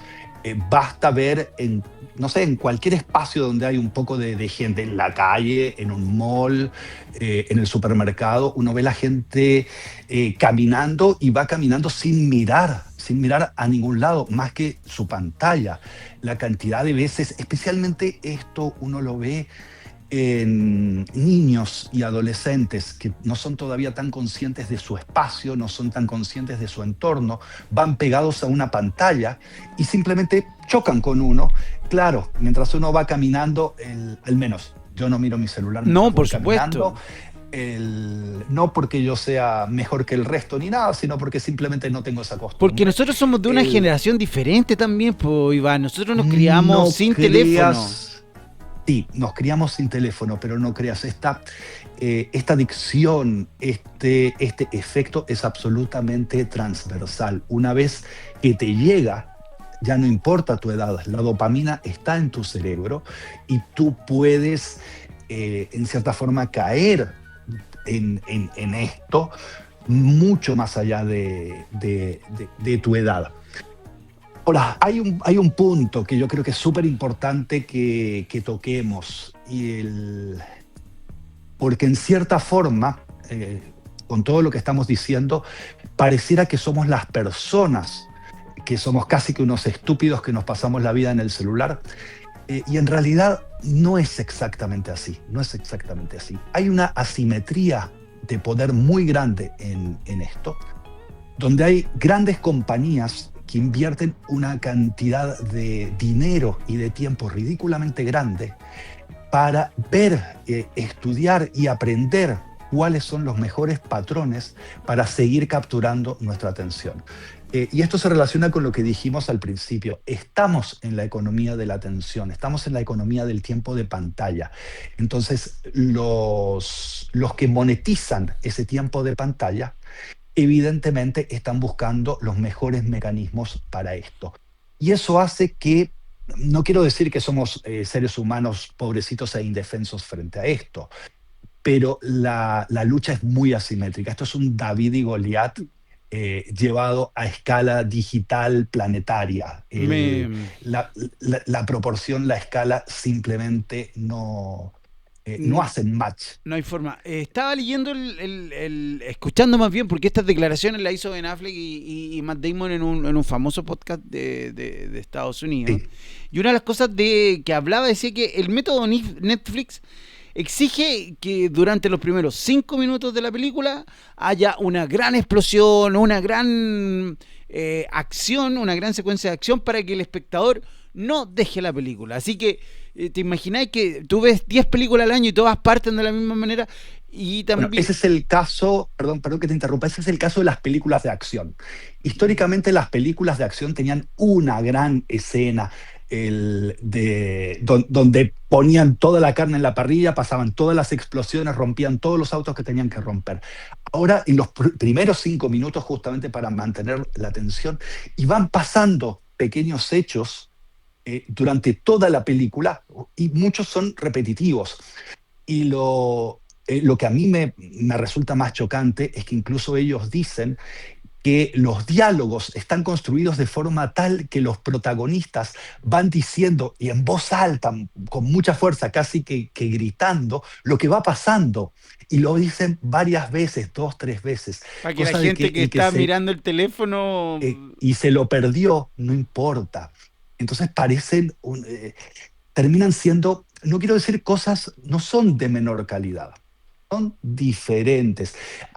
Basta ver en cualquier espacio donde hay un poco de gente, en la calle, en un mall, en el supermercado, uno ve la gente caminando y va caminando sin mirar a ningún lado, más que su pantalla. La cantidad de veces, especialmente esto uno lo ve en niños y adolescentes que no son todavía tan conscientes de su espacio, no son tan conscientes de su entorno, van pegados a una pantalla y simplemente chocan con uno. Claro, mientras uno va caminando, al menos yo no miro mi celular. No, por supuesto. No porque yo sea mejor que el resto ni nada, sino porque simplemente no tengo esa Porque costumbre. nosotros somos de una El, generación diferente también, pues, Iván. Nosotros nos criamos no sin teléfono. creas, sí, nos criamos sin teléfono, pero no creas, esta adicción, este efecto es absolutamente transversal. Una vez que te llega, ya no importa tu edad, la dopamina está en tu cerebro y tú puedes, en cierta forma, caer en esto mucho más allá de tu edad. Ahora, hay un punto que yo creo que es súper importante que toquemos, porque en cierta forma, con todo lo que estamos diciendo, pareciera que somos las personas, que somos casi que unos estúpidos que nos pasamos la vida en el celular, y en realidad no es exactamente así, no es exactamente así. Hay una asimetría de poder muy grande en esto, donde hay grandes compañías que invierten una cantidad de dinero y de tiempo ridículamente grande para ver, estudiar y aprender cuáles son los mejores patrones para seguir capturando nuestra atención. Y esto se relaciona con lo que dijimos al principio. Estamos en la economía de la atención, estamos en la economía del tiempo de pantalla. Entonces, los que monetizan ese tiempo de pantalla, evidentemente están buscando los mejores mecanismos para esto. Y eso hace que, no quiero decir que somos seres humanos pobrecitos e indefensos frente a esto, pero la lucha es muy asimétrica. Esto es un David y Goliat llevado a escala digital planetaria. Me, La proporción, la escala simplemente no hacen match. No hay forma. Estaba leyendo, escuchando más bien, porque estas declaraciones las hizo Ben Affleck y Matt Damon en un famoso podcast de Estados Unidos. Sí. Y una de las cosas que hablaba decía que el método Netflix exige que durante los primeros 5 minutos de la película haya una gran explosión, una gran acción, una gran secuencia de acción para que el espectador no deje la película. Así que te imagináis que tú ves 10 películas al año y todas parten de la misma manera. Y Bueno, también ese es el caso, perdón que te interrumpa, ese es el caso de las películas de acción. Históricamente las películas de acción tenían una gran escena donde ponían toda la carne en la parrilla, pasaban todas las explosiones, rompían todos los autos que tenían que romper. Ahora, en los primeros 5 minutos, justamente para mantener la atención, y van pasando pequeños hechos durante toda la película, y muchos son repetitivos. Y lo que a mí me resulta más chocante es que incluso ellos dicen que los diálogos están construidos de forma tal que los protagonistas van diciendo, y en voz alta, con mucha fuerza, casi que gritando, lo que va pasando. Y lo dicen varias veces, 2, 3 veces. para que la Cosa de gente que el que está mirando el teléfono. y se lo perdió, no importa. Entonces terminan siendo, no quiero decir cosas, no son de menor calidad, son diferentes.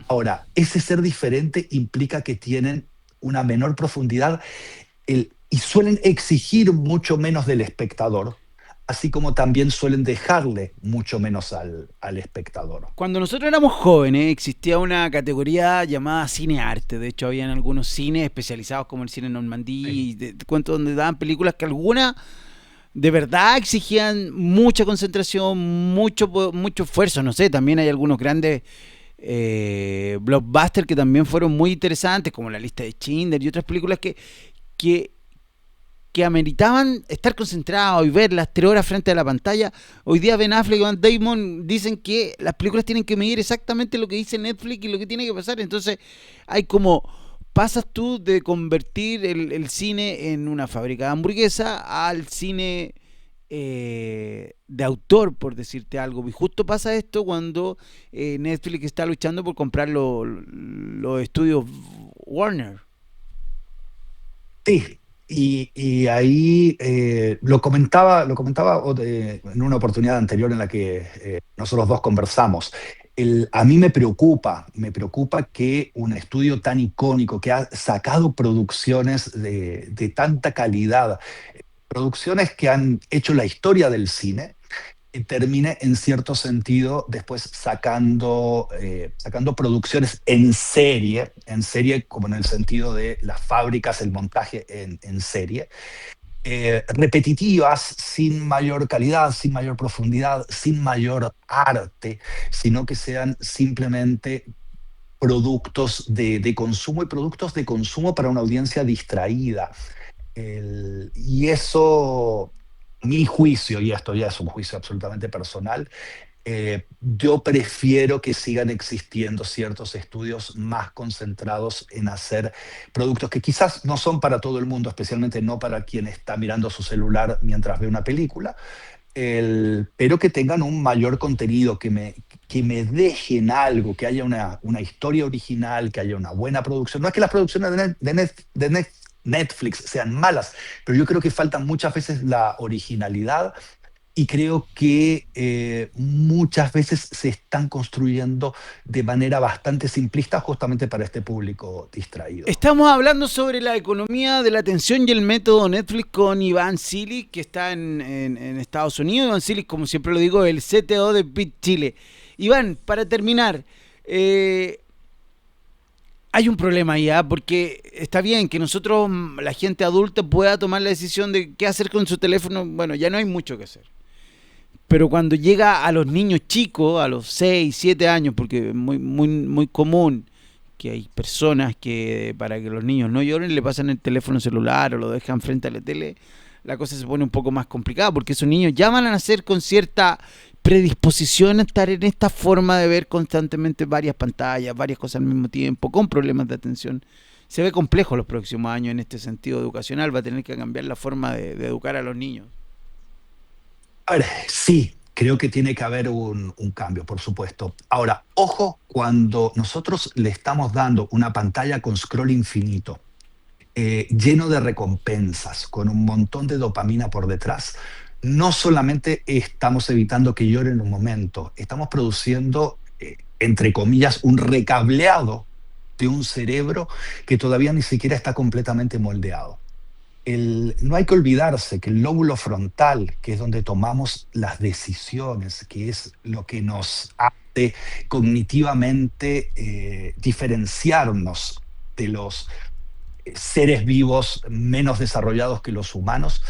Ahora, ese ser diferente implica que tienen una menor profundidad y suelen exigir mucho menos del espectador, así como también suelen dejarle mucho menos al espectador. Cuando nosotros éramos jóvenes existía una categoría llamada cine-arte. De hecho, habían algunos cines especializados como el cine Normandí, Sí. cuentos donde daban películas que algunas de verdad exigían mucha concentración, mucho esfuerzo. No sé, también hay algunos grandes blockbusters que también fueron muy interesantes, como La lista de Schindler y otras películas que, que ameritaban estar concentrados y ver las 3 horas frente a la pantalla. Hoy día Ben Affleck y Matt Damon dicen que las películas tienen que medir exactamente lo que dice Netflix y lo que tiene que pasar. Entonces hay como, pasas tú de convertir el cine en una fábrica de hamburguesa al cine de autor, por decirte algo. Y justo pasa esto cuando Netflix está luchando por comprar los estudios Warner. Sí, y ahí lo comentaba en una oportunidad anterior en la que nosotros dos conversamos. A mí me preocupa que un estudio tan icónico que ha sacado producciones de tanta calidad, producciones que han hecho la historia del cine, termine en cierto sentido después sacando producciones en serie como en el sentido de las fábricas, el montaje en serie, repetitivas, sin mayor calidad, sin mayor profundidad, sin mayor arte, sino que sean simplemente productos de consumo y productos de consumo para una audiencia distraída. Y eso, mi juicio, y esto ya es un juicio absolutamente personal, yo prefiero que sigan existiendo ciertos estudios más concentrados en hacer productos que quizás no son para todo el mundo, especialmente no para quien está mirando su celular mientras ve una película, pero que tengan un mayor contenido, que me dejen algo, que haya una historia original, que haya una buena producción. No es que las producciones de Netflix sean malas, pero yo creo que falta muchas veces la originalidad y creo que muchas veces se están construyendo de manera bastante simplista justamente para este público distraído. Estamos hablando sobre la economía de la atención y el método Netflix con Iván Silic, que está en Estados Unidos. Iván Silic, como siempre lo digo, el CTO de Bit Chile. Iván, para terminar, hay un problema ya, porque está bien que nosotros, la gente adulta, pueda tomar la decisión de qué hacer con su teléfono. Bueno, ya no hay mucho que hacer. Pero cuando llega a los niños chicos, a los 6, 7 años, porque es muy común que hay personas que para que los niños no lloren le pasan el teléfono celular o lo dejan frente a la tele, la cosa se pone un poco más complicada, porque esos niños ya van a nacer con cierta predisposición a estar en esta forma de ver constantemente varias pantallas, varias cosas al mismo tiempo, con problemas de atención. Se ve complejo los próximos años en este sentido educacional, va a tener que cambiar la forma de educar a los niños. A ver, sí, creo que tiene que haber un cambio, por supuesto. Ahora, ojo, cuando nosotros le estamos dando una pantalla con scroll infinito, lleno de recompensas, con un montón de dopamina por detrás, no solamente estamos evitando que llore en un momento, estamos produciendo, entre comillas, un recableado de un cerebro que todavía ni siquiera está completamente moldeado. No hay que olvidarse que el lóbulo frontal, que es donde tomamos las decisiones, que es lo que nos hace cognitivamente diferenciarnos de los seres vivos menos desarrollados que los humanos,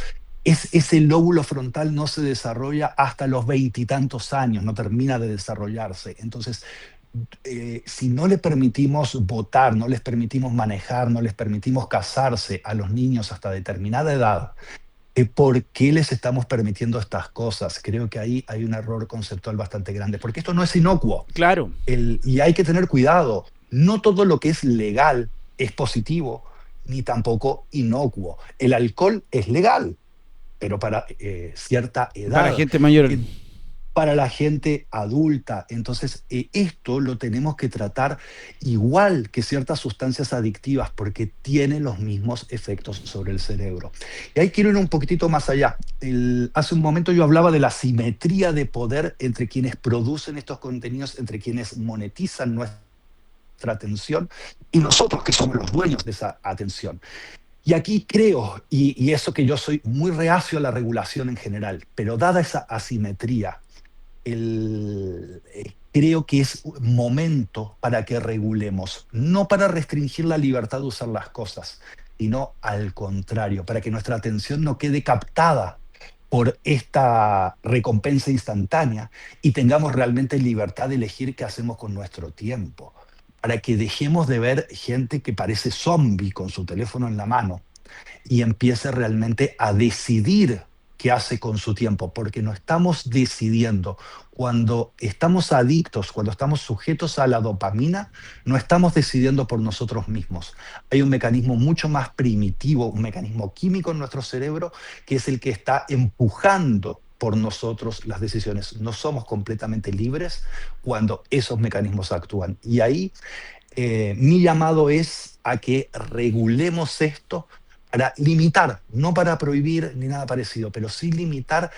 ese lóbulo frontal no se desarrolla hasta los veintitantos años, no termina de desarrollarse. Entonces, si no le permitimos votar, no les permitimos manejar, no les permitimos casarse a los niños hasta determinada edad, ¿por qué les estamos permitiendo estas cosas? Creo que ahí hay un error conceptual bastante grande, porque esto no es inocuo. Claro. Y hay que tener cuidado. No todo lo que es legal es positivo, ni tampoco inocuo. El alcohol es legal, pero para cierta edad. Para gente mayor. Para la gente adulta. Entonces, esto lo tenemos que tratar igual que ciertas sustancias adictivas, porque tienen los mismos efectos sobre el cerebro. Y ahí quiero ir un poquitito más allá. Hace un momento yo hablaba de la simetría de poder entre quienes producen estos contenidos, entre quienes monetizan nuestra atención y nosotros que somos los dueños de esa atención. Y aquí creo, y eso que yo soy muy reacio a la regulación en general, pero dada esa asimetría, creo que es momento para que regulemos, no para restringir la libertad de usar las cosas, sino al contrario, para que nuestra atención no quede captada por esta recompensa instantánea y tengamos realmente libertad de elegir qué hacemos con nuestro tiempo, para que dejemos de ver gente que parece zombie con su teléfono en la mano y empiece realmente a decidir qué hace con su tiempo, porque no estamos decidiendo. Cuando estamos adictos, cuando estamos sujetos a la dopamina, no estamos decidiendo por nosotros mismos. Hay un mecanismo mucho más primitivo, un mecanismo químico en nuestro cerebro, que es el que está empujando por nosotros las decisiones. No somos completamente libres cuando esos mecanismos actúan. Y ahí mi llamado es a que regulemos esto para limitar, no para prohibir ni nada parecido, pero sí limitar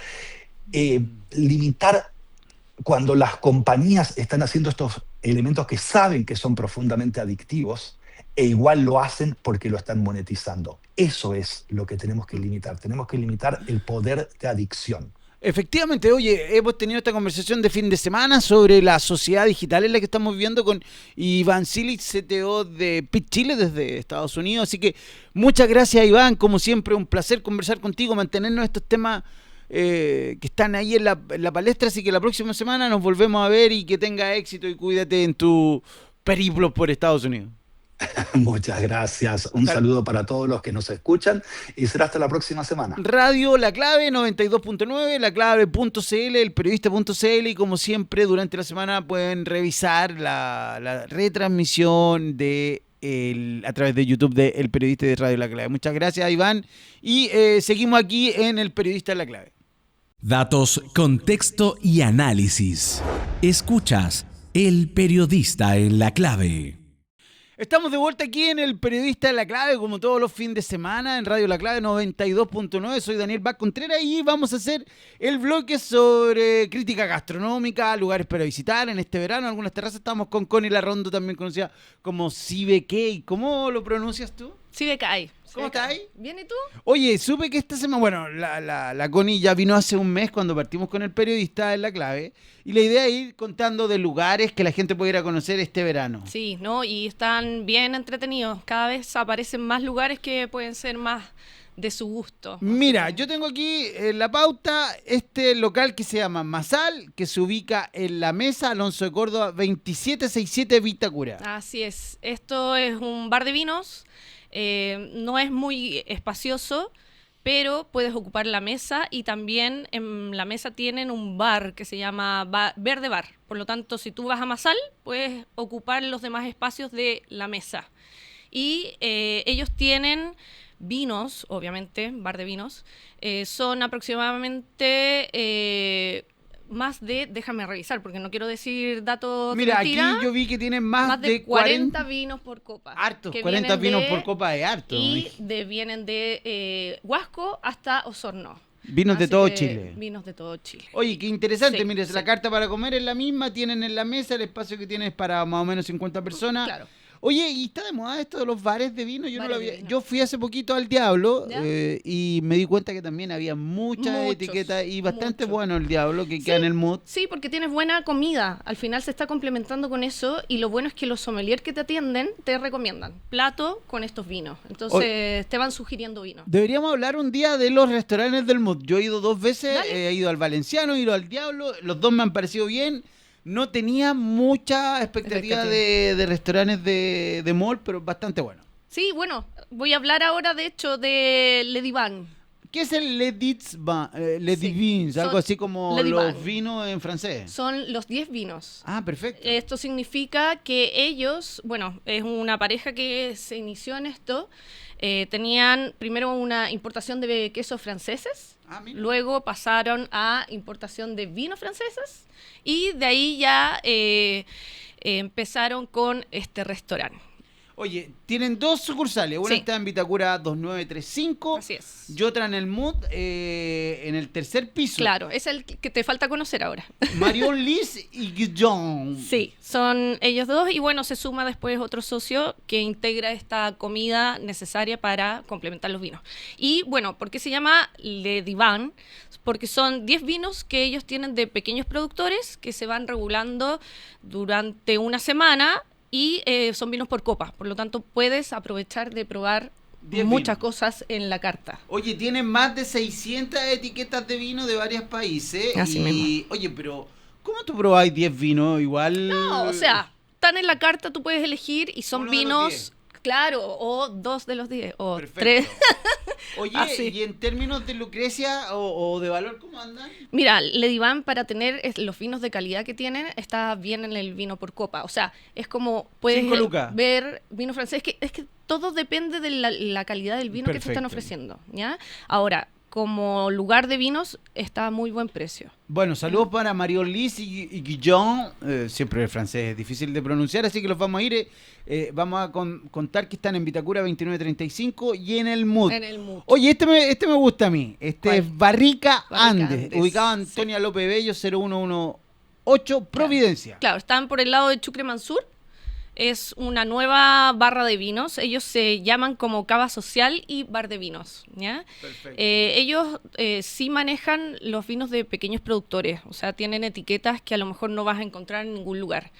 cuando las compañías están haciendo estos elementos que saben que son profundamente adictivos e igual lo hacen porque lo están monetizando. Eso es lo que tenemos que limitar. Tenemos que limitar el poder de adicción. Efectivamente, oye, hemos tenido esta conversación de fin de semana sobre la sociedad digital en la que estamos viviendo con Iván Silich, CTO de PIT Chile desde Estados Unidos. Así que muchas gracias, Iván. Como siempre, un placer conversar contigo, mantenernos estos temas que están ahí en la palestra. Así que la próxima semana nos volvemos a ver y que tenga éxito y cuídate en tu periplo por Estados Unidos. Muchas gracias. Un saludo para todos los que nos escuchan y será hasta la próxima semana. Radio La Clave 92.9, laclave.cl, elperiodista.cl y como siempre durante la semana pueden revisar la retransmisión a través de YouTube de El Periodista de Radio La Clave. Muchas gracias, Iván, y seguimos aquí en El Periodista de La Clave. Datos, contexto y análisis. Escuchas El Periodista en La Clave. Estamos de vuelta aquí en El Periodista de La Clave, como todos los fines de semana, en Radio La Clave 92.9. Soy Daniel Bach Contreras y vamos a hacer el bloque sobre crítica gastronómica, lugares para visitar en este verano. Algunas terrazas. Estamos con Connie Larrondo, también conocida como Sibekey. ¿Cómo lo pronuncias tú? Sibekey. ¿Cómo estás ahí? ¿Bien y tú? Oye, supe que esta semana, bueno, la Connie ya vino hace un mes cuando partimos con El Periodista en La Clave, y la idea es ir contando de lugares que la gente puede ir a conocer este verano. Sí, ¿no? Y están bien entretenidos. Cada vez aparecen más lugares que pueden ser más de su gusto. Mira, yo tengo aquí en la pauta este local que se llama Masal, que se ubica en la Mesa Alonso de Córdoba 2767 Vitacura. Así es. Esto es un bar de vinos. No es muy espacioso, pero puedes ocupar la mesa y también en la mesa tienen un bar que se llama Verde Bar. Por lo tanto, si tú vas a Masal, puedes ocupar los demás espacios de la mesa. Y ellos tienen vinos, obviamente, bar de vinos. Son aproximadamente más de, déjame revisar porque no quiero decir datos de Mira, mentira, aquí yo vi que tienen más de 40 vinos por copa. Hartos, que 40 vienen vinos por copa de harto. Y vienen de Huasco hasta Osorno. Vinos de Así todo que, Chile. Vinos de todo Chile. Oye, qué interesante, Sí, mire, sí. la carta para comer es la misma, tienen en la mesa el espacio que tienes para más o menos 50 personas. Claro. Oye, ¿y está de moda esto de los bares de vino? Yo no lo Bares de había. vino. Yo fui hace poquito al Diablo ¿Ya? Y me di cuenta que también había muchas Muchos, etiquetas y bastante muchos. bueno el Diablo, que queda en el mood. Sí, porque tienes buena comida. Al final se está complementando con eso y lo bueno es que los sommeliers que te atienden te recomiendan plato con estos vinos. Entonces te van sugiriendo vino. Deberíamos hablar un día de los restaurantes del mood. Yo he ido 2 veces, Dale. he ido al Valenciano, he ido al Diablo, los dos me han parecido bien. No tenía mucha expectativa de restaurantes de mall, pero bastante bueno. Sí, bueno, voy a hablar ahora de hecho de Le Divan. ¿Qué es el Le Divins? Algo Son así como Le los Divan. vinos en francés. Son los 10 vinos. Ah, perfecto. Esto significa que ellos, bueno, es una pareja que se inició en esto, tenían primero una importación de quesos franceses, Ah, mira. luego pasaron a importación de vinos franceses y de ahí ya empezaron con este restaurante. Oye, tienen 2 sucursales. Una Sí. está en Vitacura 2935 Así es. y otra en el Mood, en el tercer piso. Claro, es el que te falta conocer ahora. Marion Liz y Guillaume. Sí, son ellos dos y bueno, se suma después otro socio que integra esta comida necesaria para complementar los vinos. Y bueno, ¿por qué se llama Le Divan? Porque son 10 vinos que ellos tienen de pequeños productores que se van regulando durante una semana y son vinos por copa. Por lo tanto, puedes aprovechar de probar 10 muchas vinos. cosas en la carta. Oye, tienen más de 600 etiquetas de vino de varios países. Así y, mismo. oye, pero ¿cómo tú probáis 10 vinos? Igual. No, o sea, están en la carta, tú puedes elegir y son Uno de los vinos, 10. claro, o 2 de los 10, o Perfecto. 3. Oye, Así. y en términos de Lucrecia o de valor, ¿cómo andan? Mira, Le Divan, para tener los vinos de calidad que tienen, está bien en el vino por copa. O sea, es como puedes 5 lucas. ver vino francés. Es que todo depende de la calidad del vino que te están Perfecto. ofreciendo, ¿ya? Ahora, como lugar de vinos, está a muy buen precio. Bueno, saludos para Marion Liz y Guillaume. Siempre el francés es difícil de pronunciar, así que los vamos a ir. Vamos a contar que están en Vitacura 2935 y en el Mood. En el Mood. Oye, este me gusta a mí. Este ¿Cuál? es Barrica Barrica Andes, Andes, ubicado en Antonia López Bello, 0118, Providencia. Claro, están por el lado de Chucre Mansur. es una nueva barra de vinos. Ellos se llaman como Cava Social y Bar de Vinos, ¿ya? Perfecto. Ellos sí manejan los vinos de pequeños productores, o sea, tienen etiquetas que a lo mejor no vas a encontrar en ningún lugar.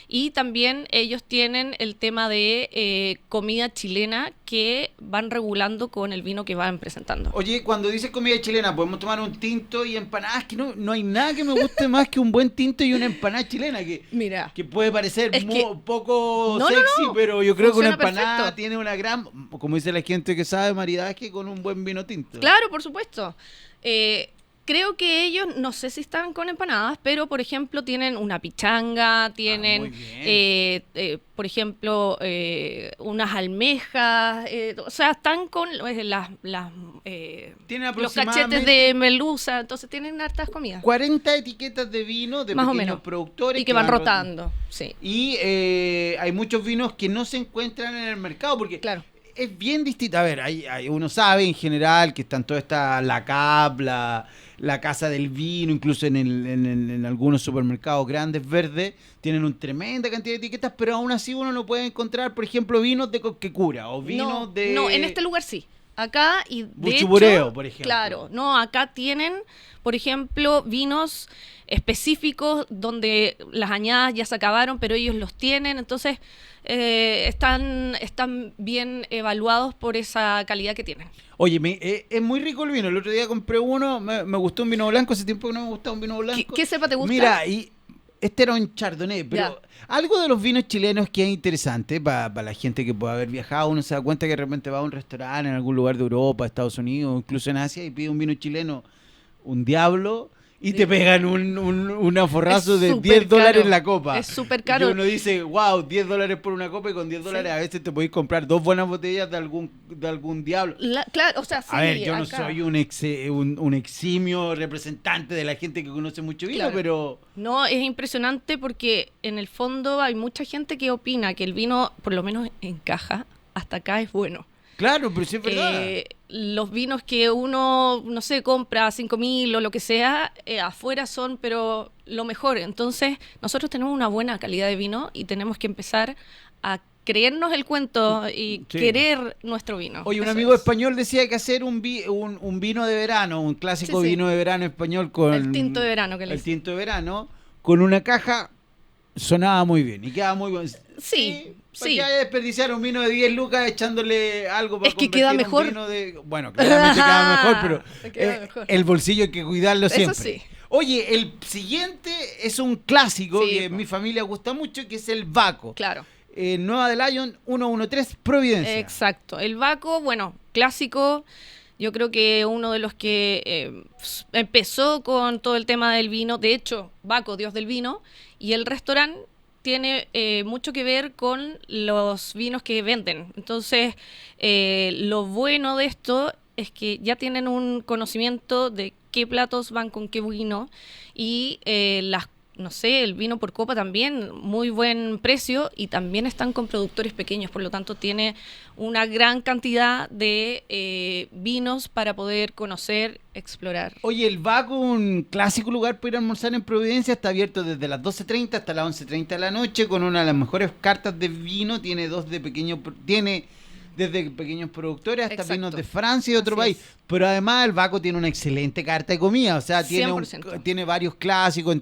Y también ellos tienen el tema de comida chilena que van regulando con el vino que van presentando. Oye, cuando dices comida chilena, podemos tomar un tinto y empanadas, que no hay nada que me guste más que un buen tinto y una empanada chilena, Mira, que puede parecer Es que- poco No, no, sexy, no. pero yo creo que una Funciona empanada perfecto. tiene una gran, como dice la gente que sabe, maridaje con un buen vino tinto. claro, por supuesto. Creo que ellos, no sé si están con empanadas, pero por ejemplo tienen una pichanga, tienen, muy bien. por ejemplo, unas almejas, o sea, están con Tiene los aproximadamente cachetes de merluza, entonces tienen hartas comidas. 40 etiquetas de vino de Más o pequeños menos. productores Y que van rotando, sí. Y hay muchos vinos que no se encuentran en el mercado porque Claro. es bien distinto. A ver, uno sabe en general que están todas estas, la CAP, la Casa del Vino, incluso en algunos supermercados grandes verdes, tienen una tremenda cantidad de etiquetas, pero aún así uno no puede encontrar, por ejemplo, vinos de Cosquecura o vinos No, de... no, en este lugar sí. Acá y de Buchubureo, hecho, por ejemplo. Claro, no, acá tienen, por ejemplo, vinos específicos donde las añadas ya se acabaron, pero ellos los tienen, entonces están bien evaluados por esa calidad que tienen. Oye, es muy rico el vino. El otro día compré uno, me gustó un vino blanco, hace tiempo que no me gustaba un vino blanco. ¿Qué cepa te gusta? Mira, y este era un chardonnay, pero algo de los vinos chilenos que es interesante para la gente que puede haber viajado, uno se da cuenta que de repente va a un restaurante en algún lugar de Europa, Estados Unidos, incluso en Asia, y pide un vino chileno, un diablo, y te pegan un aforrazo Es de súper $10 caro. la copa. Es súper caro. Y uno dice, wow, $10 por una copa, y con $10 Sí. a veces te podéis comprar 2 buenas botellas de algún diablo. Claro, o sea, sí, A ver, yo no acá. soy un eximio representante de la gente que conoce mucho vino, Claro. pero... No, es impresionante porque en el fondo hay mucha gente que opina que el vino, por lo menos en caja, hasta acá es bueno. Claro, pero sí es verdad. Los vinos que uno, no sé, compra 5.000 o lo que sea, afuera son, pero lo mejor. Entonces, nosotros tenemos una buena calidad de vino y tenemos que empezar a creernos el cuento y Sí. querer nuestro vino. Oye, un Eso amigo es. español decía que hacer un vino de verano, un clásico Sí, sí. vino de verano español con... El tinto de verano que le El dicen. tinto de verano, con una caja, sonaba muy bien y quedaba muy bueno. Sí, ¿Para sí. qué desperdiciar un vino de 10 lucas echándole algo para Es que queda convertir un mejor. vino de... Bueno, claramente queda mejor, pero Queda mejor. el bolsillo hay que cuidarlo Eso siempre. sí. Oye, el siguiente es un clásico Sí, que en po. mi familia gusta mucho, que es el Baco. Claro. Nueva de Lyon 113 Providencia. Exacto. El Baco, bueno, clásico. Yo creo que uno de los que empezó con todo el tema del vino. De hecho, Baco, Dios del vino. Y el restaurante tiene mucho que ver con los vinos que venden. Entonces, lo bueno de esto es que ya tienen un conocimiento de qué platos van con qué vino y no sé, el vino por copa también, muy buen precio y también están con productores pequeños, por lo tanto tiene una gran cantidad de vinos para poder conocer, explorar. Oye, el Baco, un clásico lugar para ir a almorzar en Providencia, está abierto desde las 12:30 hasta las 11:30 de la noche con una de las mejores cartas de vino, tiene desde pequeños productores hasta Exacto. vinos de Francia y otro Así país. es. Pero además el Baco tiene una excelente carta de comida, o sea, tiene 100%. tiene varios clásicos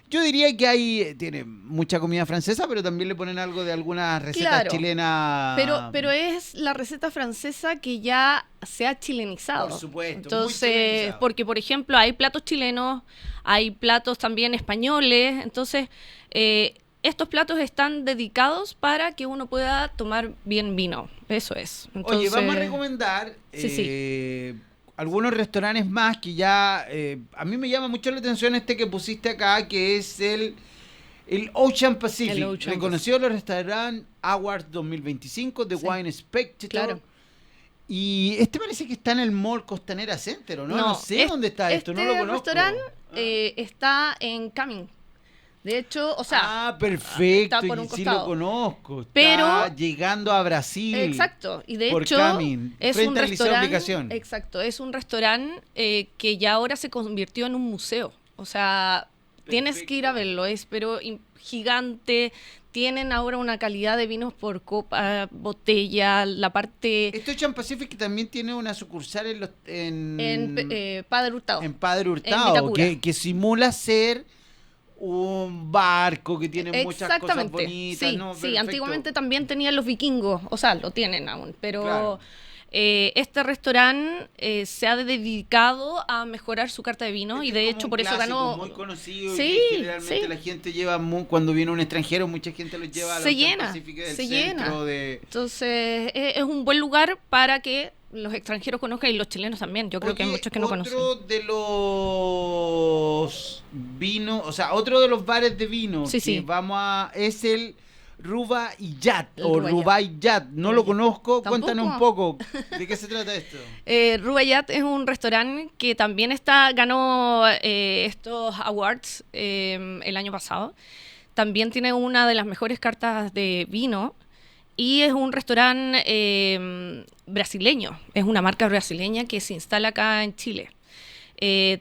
yo diría que tiene mucha comida francesa, pero también le ponen algo de algunas recetas Claro, chilenas. Pero es la receta francesa que ya se ha chilenizado. Por supuesto, muy Entonces, chilenizado. porque por ejemplo hay platos chilenos, hay platos también españoles, entonces estos platos están dedicados para que uno pueda tomar bien vino. Eso es. Oye, Entonces, vamos a recomendar Sí, algunos restaurantes más que ya... a mí me llama mucho la atención este que pusiste acá, que es el Ocean Pacific. El Ocean Reconoció los restaurantes Awards 2025 de Sí. Wine Spectator. Claro. Y este parece que está en el Mall Costanera Center, ¿o no? No sé dónde está esto, no lo conozco. restaurante está en Camin. De hecho, o sea, perfecto, está por un y sí costado. lo conozco. Está Pero- llegando a Brasil. exacto, y de por hecho Camin, es frente un al Liceo de restaurante, Aplicación. exacto, es un restaurante que ya ahora se convirtió en un museo. O sea, Tienes que ir a verlo, es pero gigante. Tienen ahora una calidad de vinos por copa, botella, la parte... Esto Ocean Pacific también tiene una sucursal en Padre Hurtado. En Padre En Hurtado, Vitacura. que simula ser un barco que tiene muchas cosas Exactamente. bonitas. Sí, ¿no? sí, Perfecto. antiguamente también tenían los vikingos, o sea, lo tienen aún, pero Claro. este restaurante se ha dedicado a mejorar su carta de vino y Este de es como hecho un por eso clásico ganó... muy conocido, Sí, y que generalmente sí. la gente lleva cuando viene un extranjero, mucha gente los lleva a la Se Ocean llena, Pacific del se centro llena. de... Entonces es un buen lugar para que los extranjeros conozcan y los chilenos también. Yo creo que hay Oye, muchos que no conocen. Otro de los vinos, o sea, otro de los bares de vino Sí, que sí. vamos a... es el Rubaiyat El o Rubaiyat. Rubaiyat. No lo conozco, ¿Tampoco? cuéntanos un poco. ¿De qué se trata esto? Rubaiyat es un restaurante que también ganó estos awards el año pasado. También tiene una de las mejores cartas de vino y es un restaurante brasileño. Es una marca brasileña que se instala acá en Chile.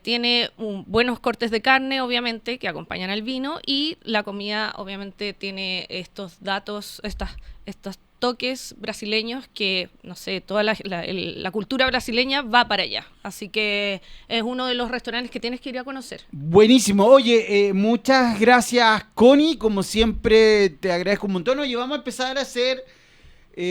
Tiene buenos cortes de carne, obviamente, que acompañan al vino y la comida, obviamente, tiene estos datos, estos toques brasileños que, no sé, toda la cultura brasileña va para allá. Así que es uno de los restaurantes que tienes que ir a conocer. Buenísimo. Oye, muchas gracias, Connie. Como siempre, te agradezco un montón. Oye, vamos a empezar a hacer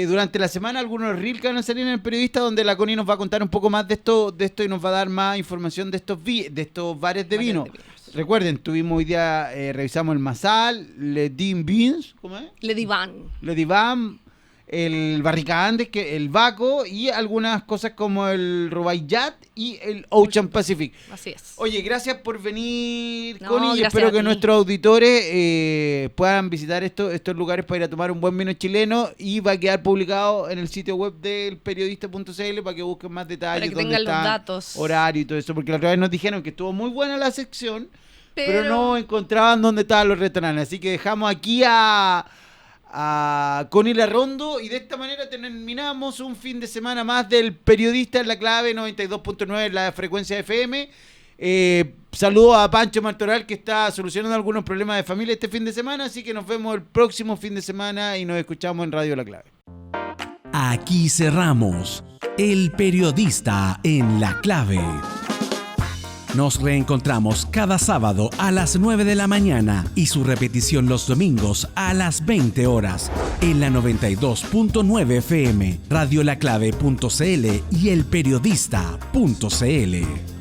durante la semana algunos reels que van a salir en El Periodista, donde la Connie nos va a contar un poco más de esto y nos va a dar más información de estos bares de vino. Recuerden, tuvimos hoy día, revisamos el Masal, Le Din Beans, ¿cómo es? Le Divan. Le Divan, el Barricaandes, el Baco y algunas cosas como el Rubaiyat y el Ocean Pacific. Así es. Oye, gracias por venir, No, Connie, y gracias espero a que ti. nuestros auditores puedan visitar estos lugares para ir a tomar un buen vino chileno, y va a quedar publicado en el sitio web del periodista.cl para que busquen más detalles, Para que dónde tengan los están, datos. horario y todo eso, porque la otra vez nos dijeron que estuvo muy buena la sección, pero Pero- no encontraban dónde estaban los restaurantes, así que dejamos aquí a Connie Larrondo, y de esta manera terminamos un fin de semana más del Periodista en la Clave 92.9 en la frecuencia FM. Saludo a Pancho Martoral, que está solucionando algunos problemas de familia este fin de semana, así que nos vemos el próximo fin de semana y nos escuchamos en Radio La Clave. Aquí cerramos El Periodista en la Clave. Nos reencontramos cada sábado a las 9 de la mañana y su repetición los domingos a las 20 horas en la 92.9 FM, radiolaclave.cl y elperiodista.cl.